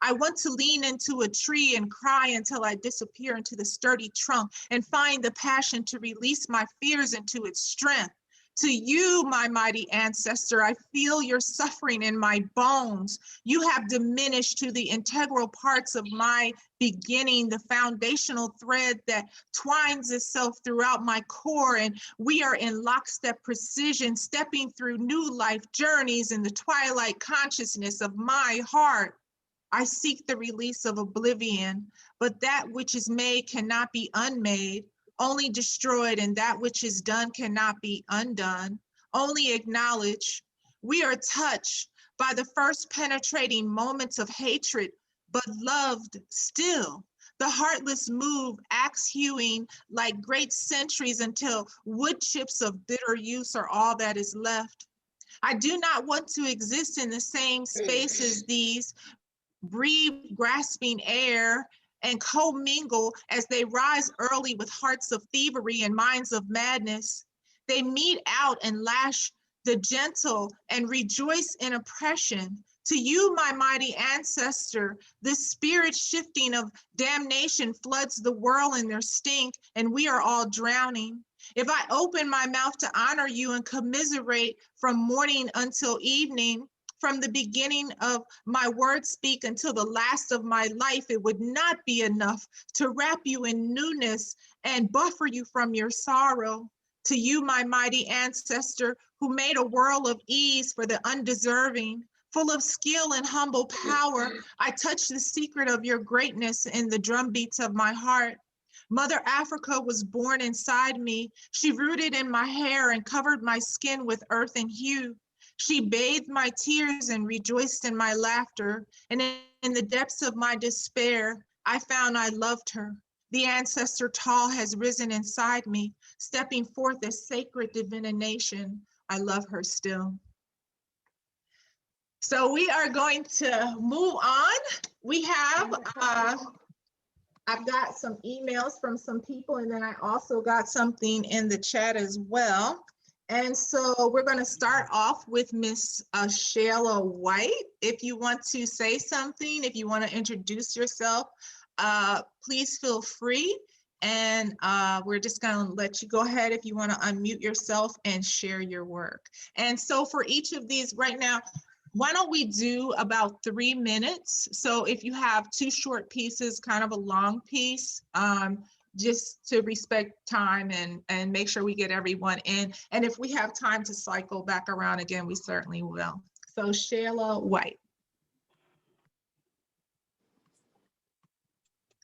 B: I want to lean into a tree and cry until I disappear into the sturdy trunk and find the passion to release my fears into its strength. To you, my mighty ancestor, I feel your suffering in my bones. You have diminished to the integral parts of my beginning, the foundational thread that twines itself throughout my core, and we are in lockstep precision, stepping through new life journeys in the twilight consciousness of my heart. I seek the release of oblivion, but that which is made cannot be unmade. Only destroyed, and that which is done cannot be undone. Only acknowledge. We are touched by the first penetrating moments of hatred, but loved still. The heartless move, axe hewing like great centuries until wood chips of bitter use are all that is left. I do not want to exist in the same space as these, breathe grasping air, and co-mingle as they rise early with hearts of thievery and minds of madness. They meet out and lash the gentle and rejoice in oppression. To you, my mighty ancestor, the spirit shifting of damnation floods the world in their stink, and we are all drowning. If I open my mouth to honor you and commiserate from morning until evening, from the beginning of my word speak until the last of my life, it would not be enough to wrap you in newness and buffer you from your sorrow. To you, my mighty ancestor, who made a world of ease for the undeserving, full of skill and humble power, I touch the secret of your greatness in the drumbeats of my heart. Mother Africa was born inside me. She rooted in my hair and covered my skin with earth and hue. She bathed my tears and rejoiced in my laughter. And in the depths of my despair, I found I loved her. The ancestor tall has risen inside me, stepping forth as sacred divination. I love her still. So we are going to move on. We have, I've got some emails from some people, and then I also got something in the chat as well. And so we're going to start off with Miss Shayla White. If you want to say something, if you want to introduce yourself, please feel free. And we're just going to let you go ahead if you want to unmute yourself and share your work. And so for each of these right now, why don't we do about 3 minutes? So if you have 2 short pieces, kind of a long piece, just to respect time and make sure we get everyone in. And if we have time to cycle back around again, we certainly will. So Shayla White.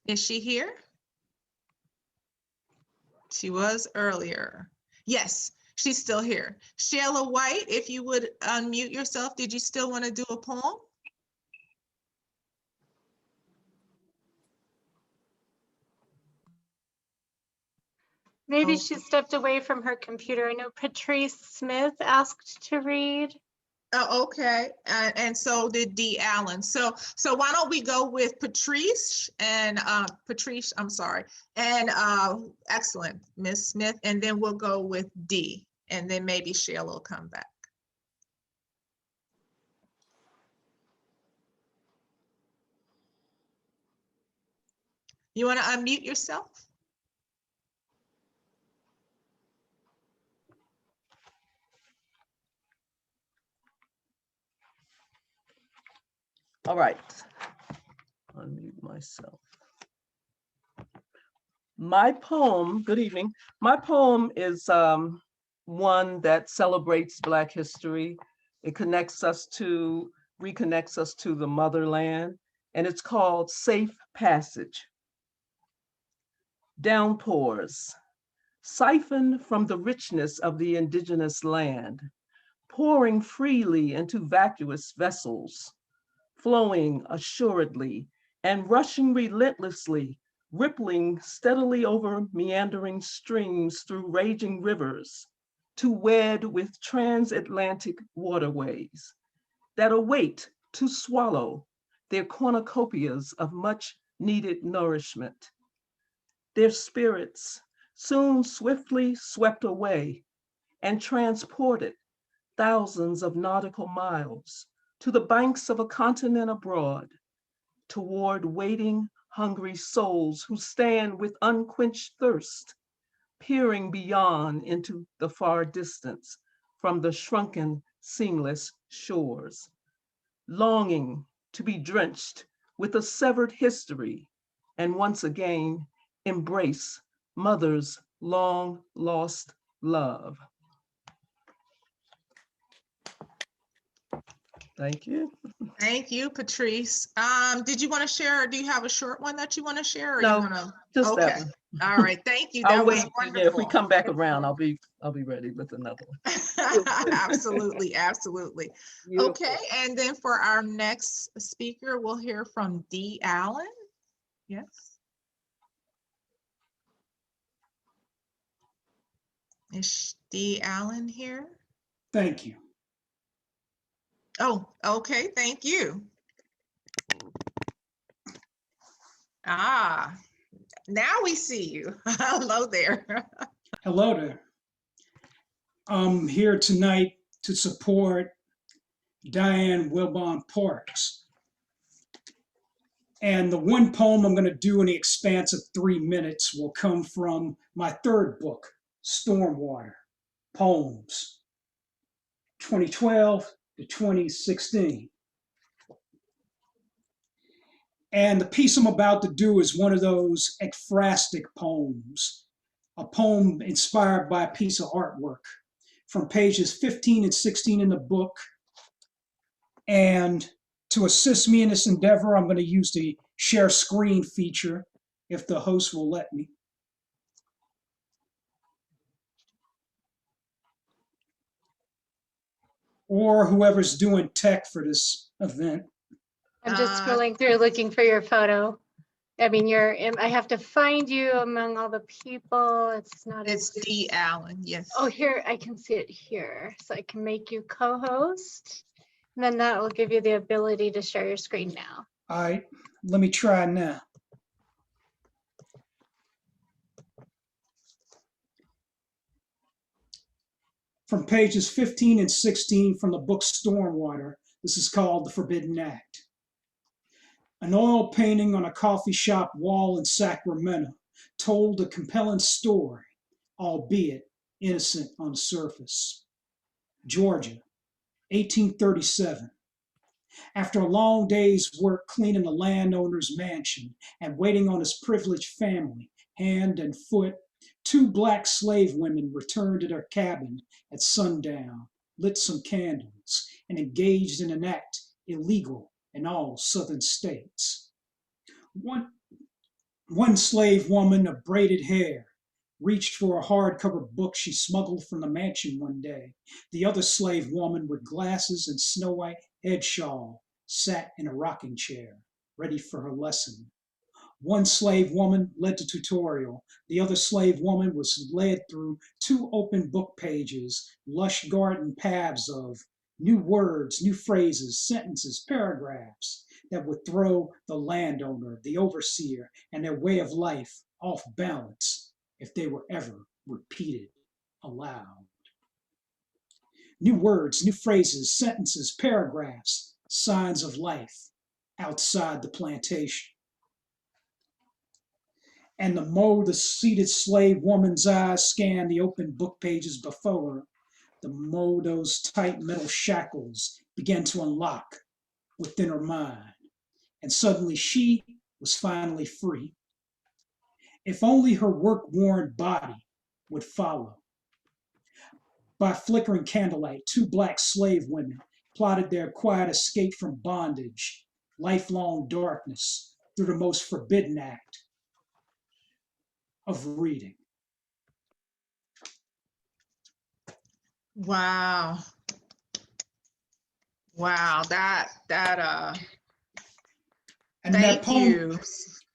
B: Is she here? She was earlier. Yes, she's still here. Shayla White, if you would unmute yourself, did you still want to do a poem?
A: Maybe she stepped away from her computer. I know Patrice Smith asked to read.
B: Oh, okay. And so did D. Allen. So why don't we go with Patrice and Patrice, I'm sorry. And excellent, Miss Smith. And then we'll go with D. And then maybe Shayla will come back. You want to unmute yourself?
L: All right, unmute myself. My poem, good evening. My poem is one that celebrates Black history. It reconnects us to the motherland, and it's called Safe Passage. Downpours, siphoned from the richness of the indigenous land, pouring freely into vacuous vessels, flowing assuredly and rushing relentlessly, rippling steadily over meandering streams through raging rivers to wed with transatlantic waterways that await to swallow their cornucopias of much needed nourishment. Their spirits soon swiftly swept away and transported thousands of nautical miles to the banks of a continent abroad, toward waiting, hungry souls who stand with unquenched thirst, peering beyond into the far distance from the shrunken, seamless shores, longing to be drenched with a severed history and once again embrace mother's long lost love. Thank you.
B: Thank you, Patrice. Did you want to share, or do you have a short one that you want to share? Or
L: No,
B: you wanna...
L: just
B: okay.
L: that one.
B: All right, thank you. That was wonderful.
L: Yeah, if we come back around, I'll be ready with another one.
B: Absolutely, absolutely.
L: Beautiful.
B: Okay, and then for our next speaker, we'll hear from D. Allen. Yes. Is D. Allen here?
M: Thank you.
B: Oh, okay, thank you. Ah, now we see you. Hello there.
M: Hello there. I'm here tonight to support Diane Wilbon Parks. And the one poem I'm going to do in the expanse of 3 minutes will come from my third book, Stormwater Poems, 2012 to 2016. And the piece I'm about to do is one of those ekphrastic poems, a poem inspired by a piece of artwork from pages 15 and 16 in the book. And to assist me in this endeavor, I'm going to use the share screen feature if the host will let me. or whoever's doing tech for this event.
A: I'm just scrolling through looking for your photo. I mean, I have to find you among all the people.
B: It's D. Allen, yes.
A: Oh, here, I can see it here. So I can make you co-host. And then that will give you the ability to share your screen now.
M: All right, let me try now. From pages 15 and 16 from the book Stormwater, this is called The Forbidden Act. An oil painting on a coffee shop wall in Sacramento told a compelling story, albeit innocent on the surface. Georgia, 1837. After a long day's work cleaning the landowner's mansion and waiting on his privileged family, hand and foot, 2 black slave women returned to their cabin at sundown, lit some candles, and engaged in an act illegal in all southern states. One slave woman of braided hair reached for a hardcover book she smuggled from the mansion one day. The other slave woman with glasses and snow white head shawl sat in a rocking chair, ready for her lesson. One slave woman led the tutorial. The other slave woman was led through 2 open book pages, lush garden paths of new words, new phrases, sentences, paragraphs that would throw the landowner, the overseer, and their way of life off balance if they were ever repeated aloud. New words, new phrases, sentences, paragraphs, signs of life outside the plantation. And the more the seated slave woman's eyes scanned the open book pages before her, the more those tight metal shackles began to unlock within her mind. And suddenly she was finally free. If only her work-worn body would follow. By flickering candlelight, 2 black slave women plotted their quiet escape from bondage, lifelong darkness, through the most forbidden act of reading.
B: Wow. Wow,
M: And
B: thank you.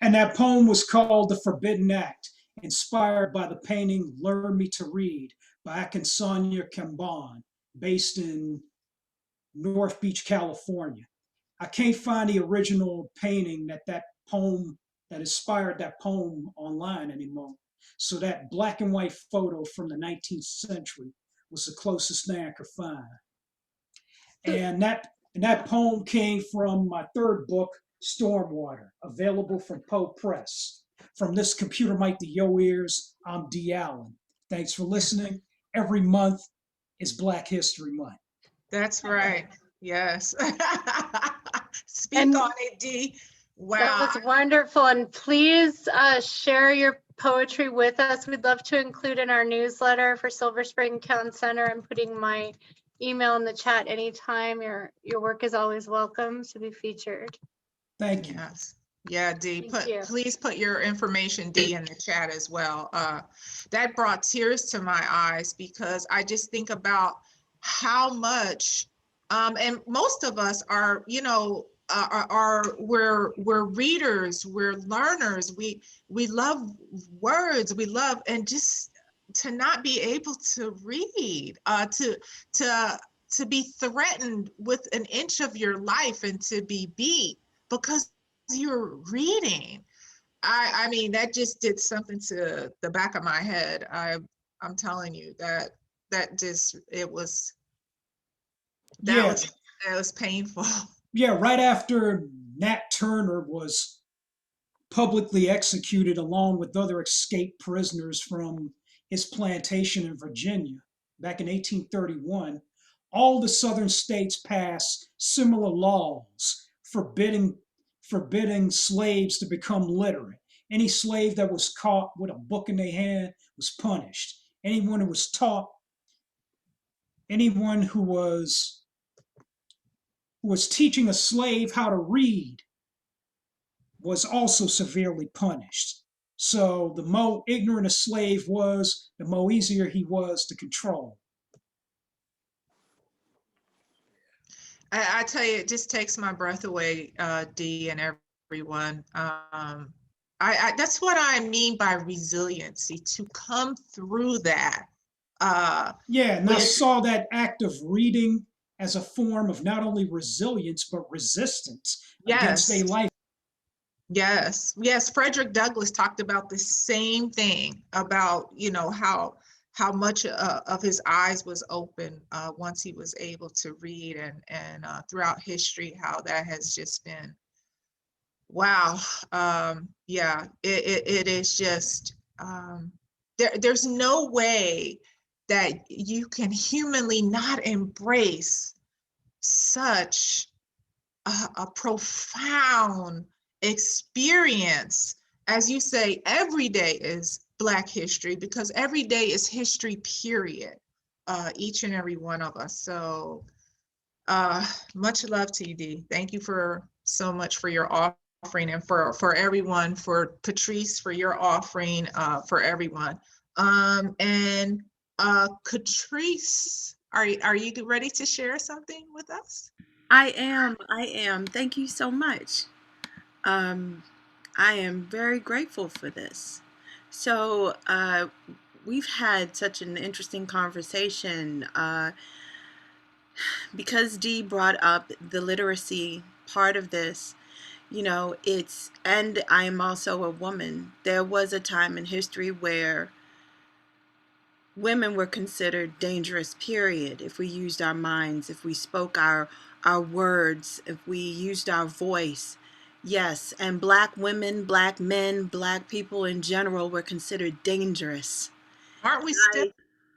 M: And that poem was called The Forbidden Act, inspired by the painting Learn Me to Read by Akinsanya Kamban, based in North Beach, California. I can't find the original painting that inspired that poem online anymore. So that black and white photo from the 19th century was the closest thing I could find. And that poem came from my 3rd book, Stormwater, available from Poe Press. From this computer mic to your ears, I'm D. Allen. Thanks for listening. Every month is Black History Month.
B: That's right. Yes. Speak on it, D. Wow.
A: That was wonderful. And please share your poetry with us. We'd love to include in our newsletter for Silver Spring Town Center. I'm putting my email in the chat anytime. Your work is always welcome to be featured.
M: Thank you.
B: Yes. Yeah, D,
A: Thank you.
B: please put your information, D, in the chat as well. That brought tears to my eyes because I just think about how much, and most of us are, we're readers, we're learners, we love words, we love, and just to not be able to read, to be threatened with an inch of your life and to be beat because you're reading. I mean, that just did something to the back of my head. I'm telling you that just, it was painful.
M: Yeah, right after Nat Turner was publicly executed along with other escaped prisoners from his plantation in Virginia back in 1831, all the southern states passed similar laws forbidding slaves to become literate. Any slave that was caught with a book in their hand was punished. Anyone who was teaching a slave how to read was also severely punished. So the more ignorant a slave was, the more easier he was to control.
B: I tell you, it just takes my breath away, Dee and everyone. That's what I mean by resiliency, to come through that.
M: Yeah, and I
B: With,
M: saw that act of reading as a form of not only resilience, but resistance against a
B: yes,
M: life.
B: yes. Frederick Douglass talked about the same thing, about, you know, how much of his eyes was open once he was able to read, and throughout history, how that has just been, wow. Yeah, it is just, there's no way that you can humanly not embrace such a profound experience. As you say, every day is Black history, because every day is history, period. Each and every one of us. So much love to you, Dee. Thank you for so much for your offering, and for everyone, for Patrice, for your offering, for everyone. And Catrice, are you ready to share something with us?
G: I am. Thank you so much. I am very grateful for this. So, we've had such an interesting conversation because Dee brought up the literacy part of this. You know, and I am also a woman. There was a time in history where women were considered dangerous, period. If we used our minds, if we spoke our words, if we used our voice. Yes, and Black women, Black men, Black people in general were considered dangerous.
B: Aren't we still?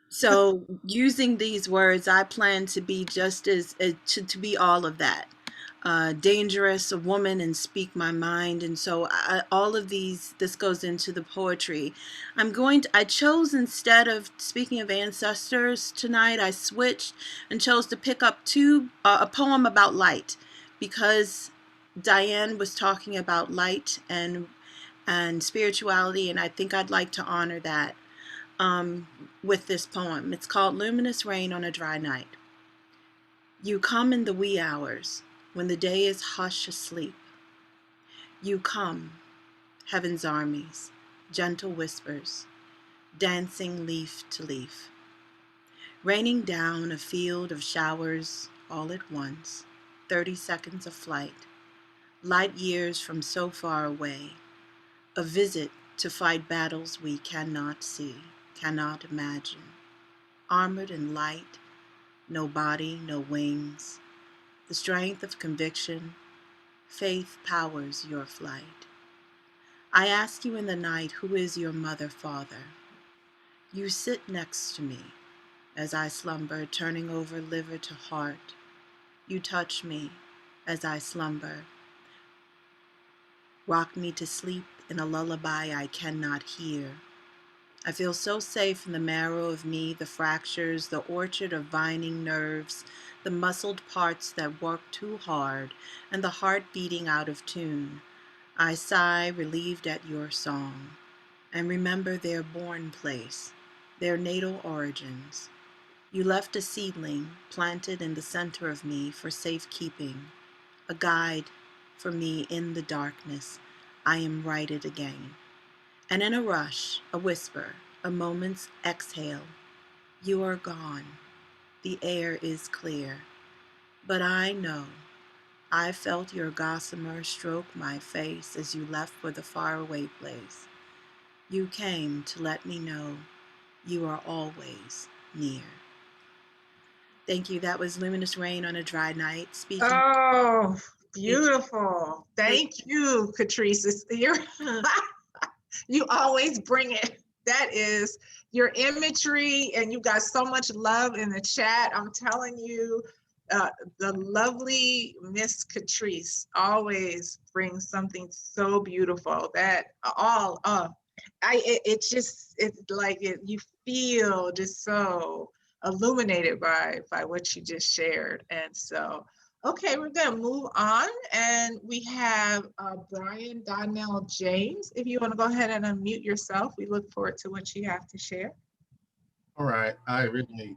G: So using these words, I plan to be just as, to be all of that. Dangerous, a woman, and speak my mind. And so all of this goes into the poetry. I chose, instead of speaking of ancestors tonight, I switched and chose to pick up a poem about light, because Diane was talking about light and spirituality, and I think I'd like to honor that with this poem. It's called Luminous Rain on a Dry Night. You come in the wee hours, when the day is hush asleep. You come, heaven's armies, gentle whispers, dancing leaf to leaf, raining down a field of showers all at once, 30 seconds of flight, light years from so far away, a visit to fight battles we cannot see, cannot imagine, armored in light, no body, no wings, the strength of conviction, faith powers your flight. I ask you in the night, who is your mother, father? You sit next to me as I slumber, turning over liver to heart. You touch me as I slumber, rock me to sleep in a lullaby I cannot hear. I feel so safe in the marrow of me, the fractures, the orchard of vining nerves, the muscled parts that work too hard, and the heart beating out of tune. I sigh, relieved at your song, and remember their born place, their natal origins. You left a seedling planted in the center of me for safekeeping, a guide for me in the darkness. I am righted again. And in a rush, a whisper, a moment's exhale, you are gone. The air is clear. But I know, I felt your gossamer stroke my face as you left for the faraway place. You came to let me know you are always near. Thank you. That was Luminous Rain on a Dry Night. Speaking.
B: Oh, beautiful. Thank you, Catrice. You always bring it. That is your imagery, and you got so much love in the chat. I'm telling you, the lovely Miss Catrice always brings something so beautiful that you feel just so illuminated by what you just shared. And so, okay, we're gonna move on, and we have Brian Donnell James. If you want to go ahead and unmute yourself, we look forward to what you have to share.
N: All right, I really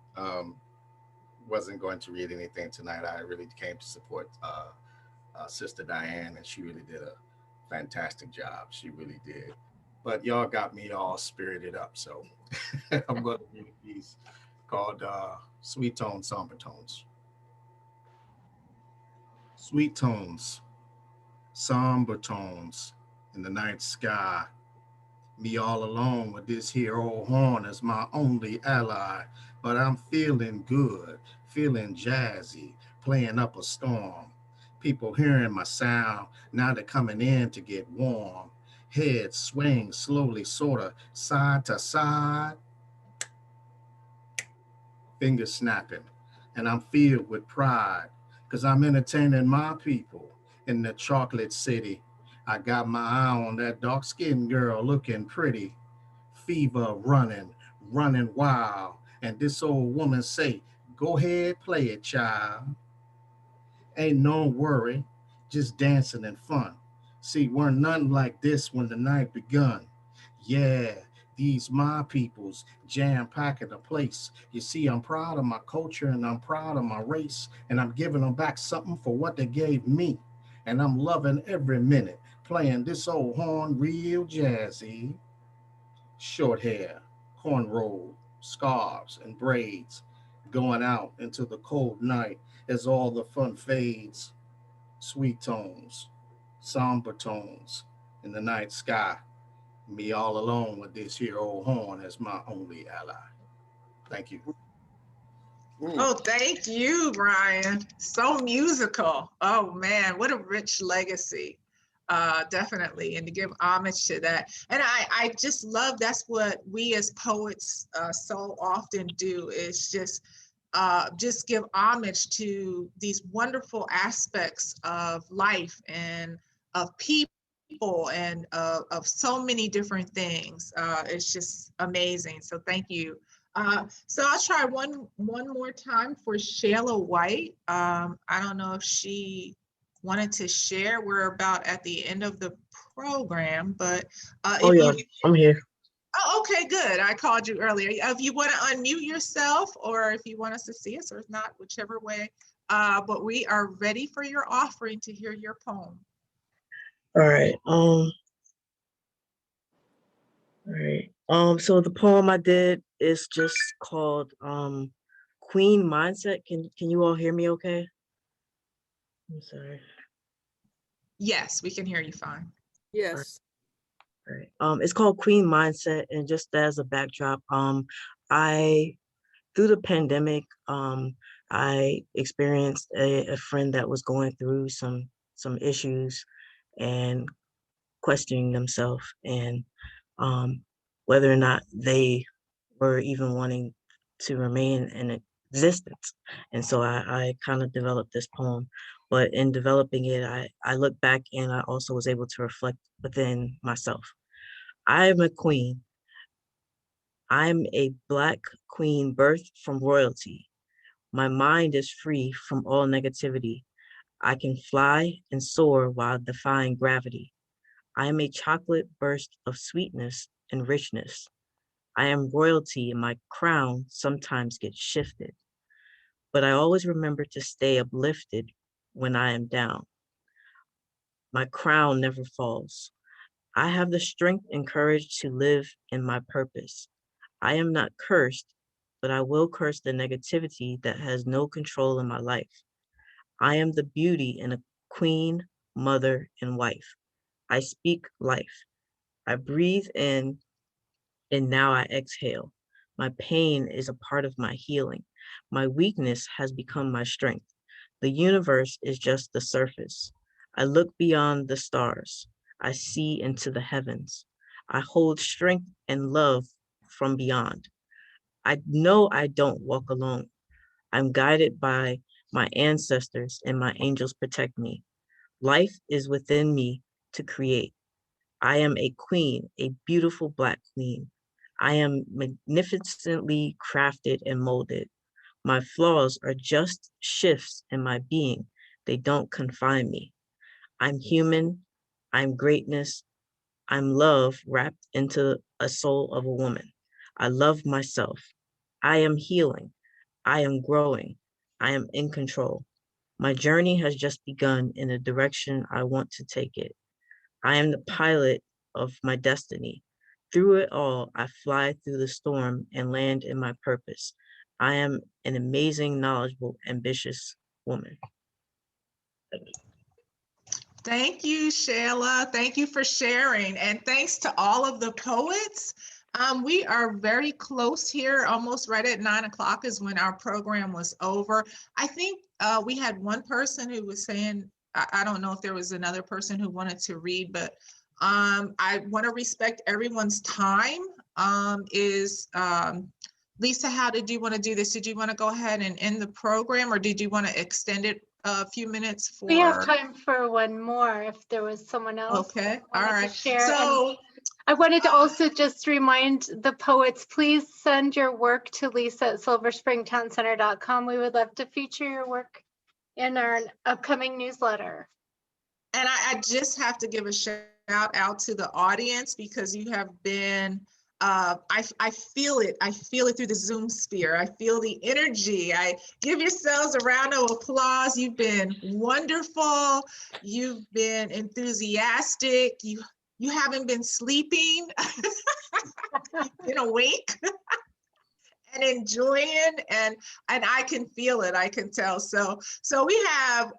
N: wasn't going to read anything tonight. I really came to support Sister Diane, and she really did a fantastic job. She really did. But y'all got me all spirited up, so I'm going to read a piece called Sweet Tones, Somber Tones. Sweet tones, somber tones in the night sky. Me all alone with this here old horn as my only ally. But I'm feeling good, feeling jazzy, playing up a storm. People hearing my sound, now they're coming in to get warm. Head swing slowly, sorta side to side, fingers snapping, and I'm filled with pride, cause I'm entertaining my people in the chocolate city. I got my eye on that dark-skinned girl looking pretty, fever running, running wild, and this old woman say, go ahead, play it, child. Ain't no worry, just dancing and fun. See, weren't nothing like this when the night begun. Yeah, these my peoples jam-packing the place. You see, I'm proud of my culture and I'm proud of my race, and I'm giving them back something for what they gave me. And I'm loving every minute, playing this old horn real jazzy. Short hair, cornrow, scarves, and braids, going out into the cold night as all the fun fades. Sweet tones, somber tones in the night sky. Me all alone with this here old horn as my only ally. Thank you.
B: Oh, thank you, Brian. So musical. Oh man, what a rich legacy. Definitely, and to give homage to that. And I just love, that's what we as poets so often do, is just give homage to these wonderful aspects of life and of people and of so many different things. It's just amazing. So thank you. So I'll try one more time for Shayla White. I don't know if she wanted to share. We're about at the end of the program, but
O: Oh yeah, I'm here.
B: Oh, okay, good. I called you earlier. If you want to unmute yourself, or if you want us to see us, or if not, whichever way. But we are ready for your offering to hear your poem.
O: All right. So the poem I did is just called Queen Mindset. Can you all hear me okay? I'm sorry.
B: Yes, we can hear you fine.
I: Yes.
O: Right. It's called Queen Mindset, and just as a backdrop, I through the pandemic, I experienced a friend that was going through some issues and questioning themselves and whether or not they were even wanting to remain in existence. And so I kind of developed this poem. But in developing it, I look back and I also was able to reflect within myself. I am a queen. I'm a Black queen birthed from royalty. My mind is free from all negativity. I can fly and soar while defying gravity. I am a chocolate burst of sweetness and richness. I am royalty and my crown sometimes gets shifted, but I always remember to stay uplifted when I am down. My crown never falls. I have the strength and courage to live in my purpose. I am not cursed, but I will curse the negativity that has no control in my life. I am the beauty in a queen, mother, and wife. I speak life. I breathe in and now I exhale. My pain is a part of my healing. My weakness has become my strength. The universe is just the surface. I look beyond the stars. I see into the heavens. I hold strength and love from beyond. I know I don't walk alone. I'm guided by my ancestors and my angels protect me. Life is within me to create. I am a queen, a beautiful Black queen. I am magnificently crafted and molded. My flaws are just shifts in my being. They don't confine me. I'm human. I'm greatness. I'm love wrapped into a soul of a woman. I love myself. I am healing. I am growing. I am in control. My journey has just begun in the direction I want to take it. I am the pilot of my destiny. Through it all, I fly through the storm and land in my purpose. I am an amazing, knowledgeable, ambitious woman.
B: Thank you, Shayla. Thank you for sharing. And thanks to all of the poets. We are very close here, almost right at 9 o'clock is when our program was over. I think we had one person who was saying, I don't know if there was another person who wanted to read, but I want to respect everyone's time. Lisa, how did you want to do this? Did you want to go ahead and end the program, or did you want to extend it a few minutes for?
A: We have time for one more if there was someone else.
B: Okay,
A: that
B: all
A: wanted to
B: right.
A: share.
B: So
A: And I wanted to also just remind the poets, please send your work to Lisa at silverspringtowncenter.com. We would love to feature your work in our upcoming newsletter.
B: And I just have to give a shout out to the audience, because you have been, I feel it. I feel it through the Zoom sphere. I feel the energy. I give yourselves a round of applause. You've been wonderful. You've been enthusiastic. You haven't been sleeping. You've been awake and enjoying, and I can feel it. I can tell. So we have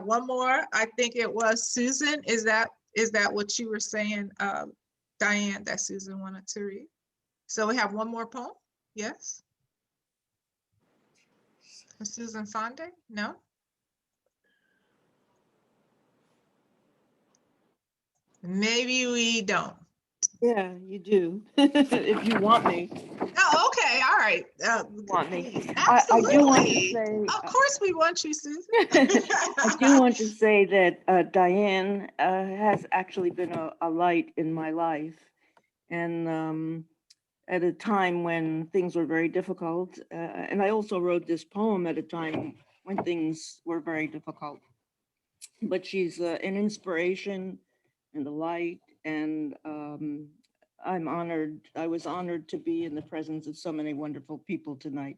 B: one more. I think it was Susan. Is that what you were saying, Diane, that Susan wanted to read? So we have one more poem. Yes. Susan Sonde? No. Maybe we don't.
P: Yeah, you do. If you want me.
B: Oh, okay. All right.
P: Want me.
B: Absolutely.
P: I do want to say.
B: Of course we want you, Susan.
P: I do want to say that Diane has actually been a light in my life. And at a time when things were very difficult. And I also wrote this poem at a time when things were very difficult. But she's an inspiration and a light. And I'm honored. I was honored to be in the presence of so many wonderful people tonight.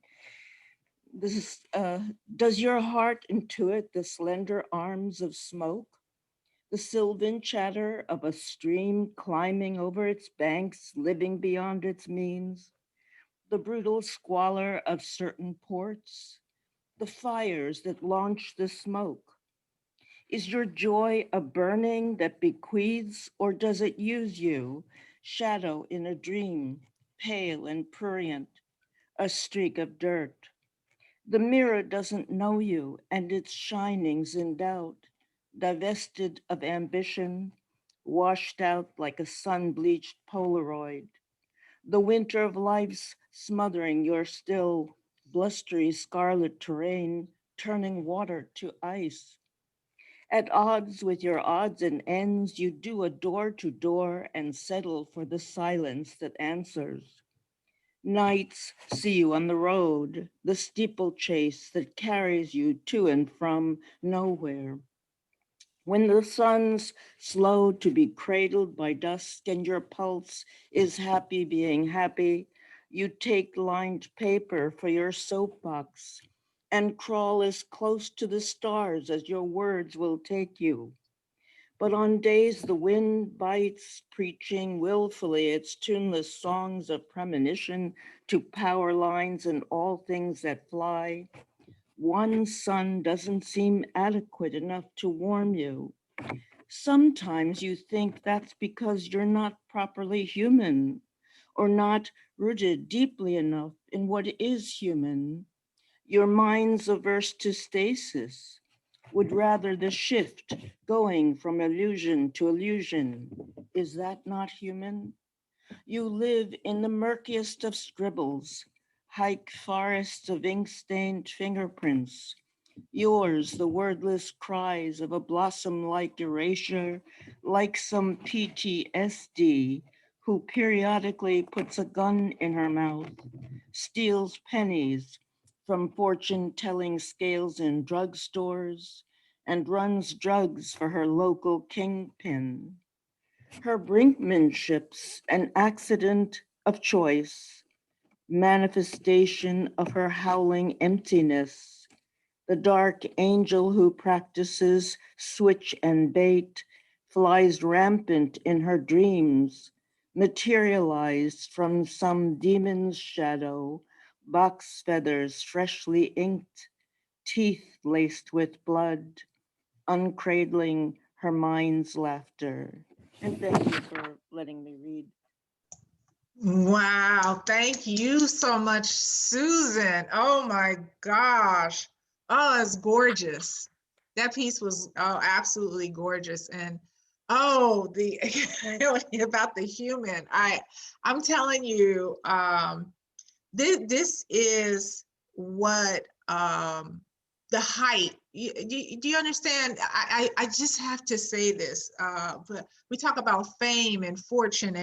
P: This is, does your heart intuit the slender arms of smoke? The sylvan chatter of a stream climbing over its banks, living beyond its means? The brutal squalor of certain ports? The fires that launch the smoke? Is your joy a burning that bequeaths, or does it use you, shadow in a dream, pale and prurient, a streak of dirt? The mirror doesn't know you, and its shinings in doubt, divested of ambition, washed out like a sun-bleached Polaroid. The winter of life's smothering your still blustery scarlet terrain, turning water to ice. At odds with your odds and ends, you do a door to door and settle for the silence that answers. Nights see you on the road, the steeplechase that carries you to and from nowhere. When the sun's slow to be cradled by dusk and your pulse is happy being happy, you take lined paper for your soapbox and crawl as close to the stars as your words will take you. But on days the wind bites, preaching willfully its tuneless songs of premonition to power lines and all things that fly, one sun doesn't seem adequate enough to warm you. Sometimes you think that's because you're not properly human or not rooted deeply enough in what is human. Your mind's averse to stasis, would rather the shift going from illusion to illusion. Is that not human? You live in the murkiest of scribbles, hike forests of ink-stained fingerprints. Yours the wordless cries of a blossom-like erasure, like some PTSD who periodically puts a gun in her mouth, steals pennies from fortune-telling scales in drugstores, and runs drugs for her local kingpin. Her brinkmanship's an accident of choice, manifestation of her howling emptiness, The dark angel who practices switch and bait flies rampant in her dreams, materialized from some demon's shadow, box feathers freshly inked, teeth laced with blood, uncradling her mind's laughter. And thank you for letting me read.
B: Wow, thank you so much, Susan. Oh my gosh. Oh, it's gorgeous. That piece was absolutely gorgeous. And the about the human. I'm telling you, this is what the height. Do you understand? I just have to say this, but we talk about fame and fortune,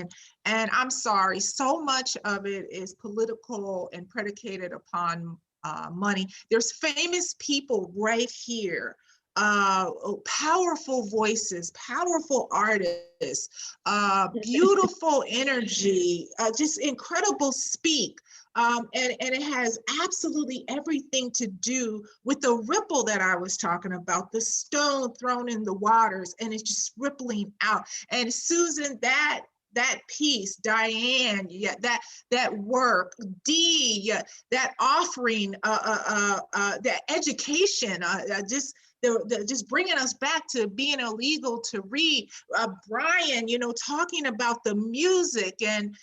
B: and I'm sorry, so much of it is political and predicated upon money. There's famous people right here, powerful voices, powerful artists, beautiful energy, just incredible speak. And it has absolutely everything to do with the ripple that I was talking about, the stone thrown in the waters, and it's just rippling out. And Susan, that piece, Diane, yeah, that work, Dee, yeah, that offering, that education, just bringing us back to being illegal to read. Brian, talking about the music, and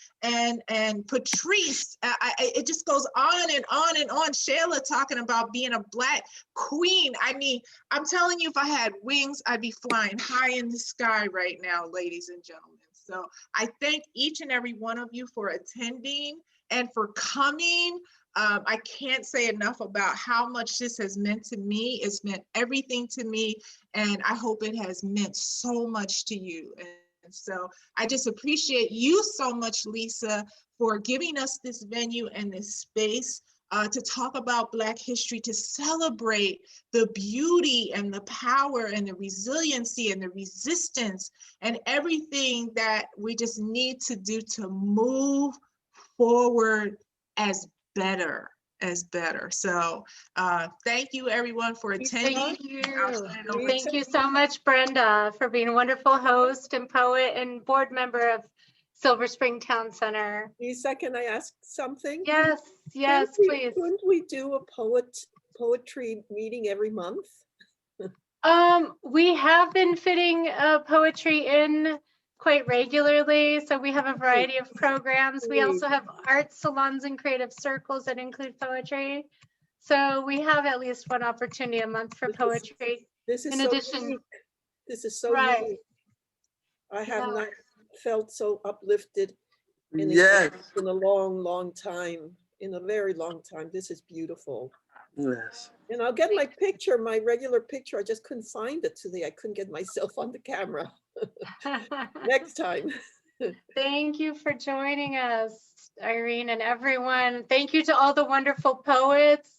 B: Patrice, it just goes on and on and on. Shayla talking about being a Black queen. I mean, I'm telling you, if I had wings, I'd be flying high in the sky right now, ladies and gentlemen. So I thank each and every one of you for attending and for coming. I can't say enough about how much this has meant to me. It's meant everything to me, and I hope it has meant so much to you. And so I just appreciate you so much, Lisa, for giving us this venue and this space to talk about Black history, to celebrate the beauty and the power and the resiliency and the resistance and everything that we just need to do to move forward as better. So thank you everyone for attending.
A: Thank you. Thank you so much, Brenda, for being a wonderful host and poet and board member of Silver Spring Town Center.
I: Lisa, can I ask something?
A: Yes, please.
I: Couldn't we do a poetry meeting every month?
A: We have been fitting poetry in quite regularly. So we have a variety of programs. We also have art salons and creative circles that include poetry. So we have at least one opportunity a month for poetry.
I: This is
A: in
I: so
A: addition,
I: unique. This is so
A: right.
I: unique. I have not felt so uplifted in a long time, in a very long time. This is beautiful.
C: Yes.
I: And I'll get my picture, my regular picture. I just couldn't find it today. I couldn't get myself on the camera. Next time.
A: Thank you for joining us, Irene, and everyone. Thank you to all the wonderful poets.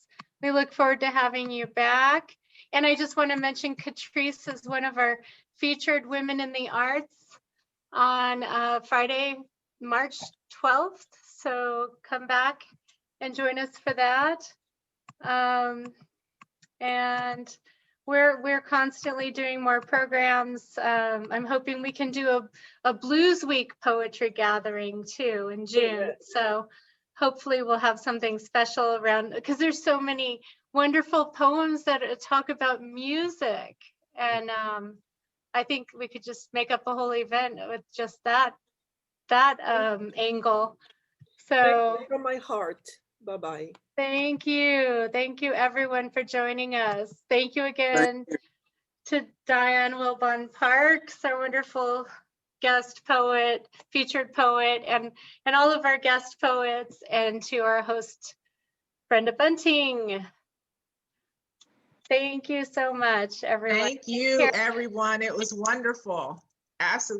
A: We look forward to having you back. And I just want to mention Catrice is one of our featured women in the arts on Friday, March 12th. So come back and join us for that. And we're constantly doing more programs. I'm hoping we can do a Blues Week poetry gathering too in June. So hopefully we'll have something special around, because there's so many wonderful poems that talk about music. And I think we could just make up a whole event with just that angle. So
I: from my heart. Bye-bye.
A: Thank you. Thank you everyone for joining us. Thank you again to Diane Wilbon Parks, our wonderful guest poet, featured poet, and all of our guest poets, and to our host, Brenda Bunting. Thank you so much, everyone.
B: Thank you, everyone. It was wonderful. Absolutely.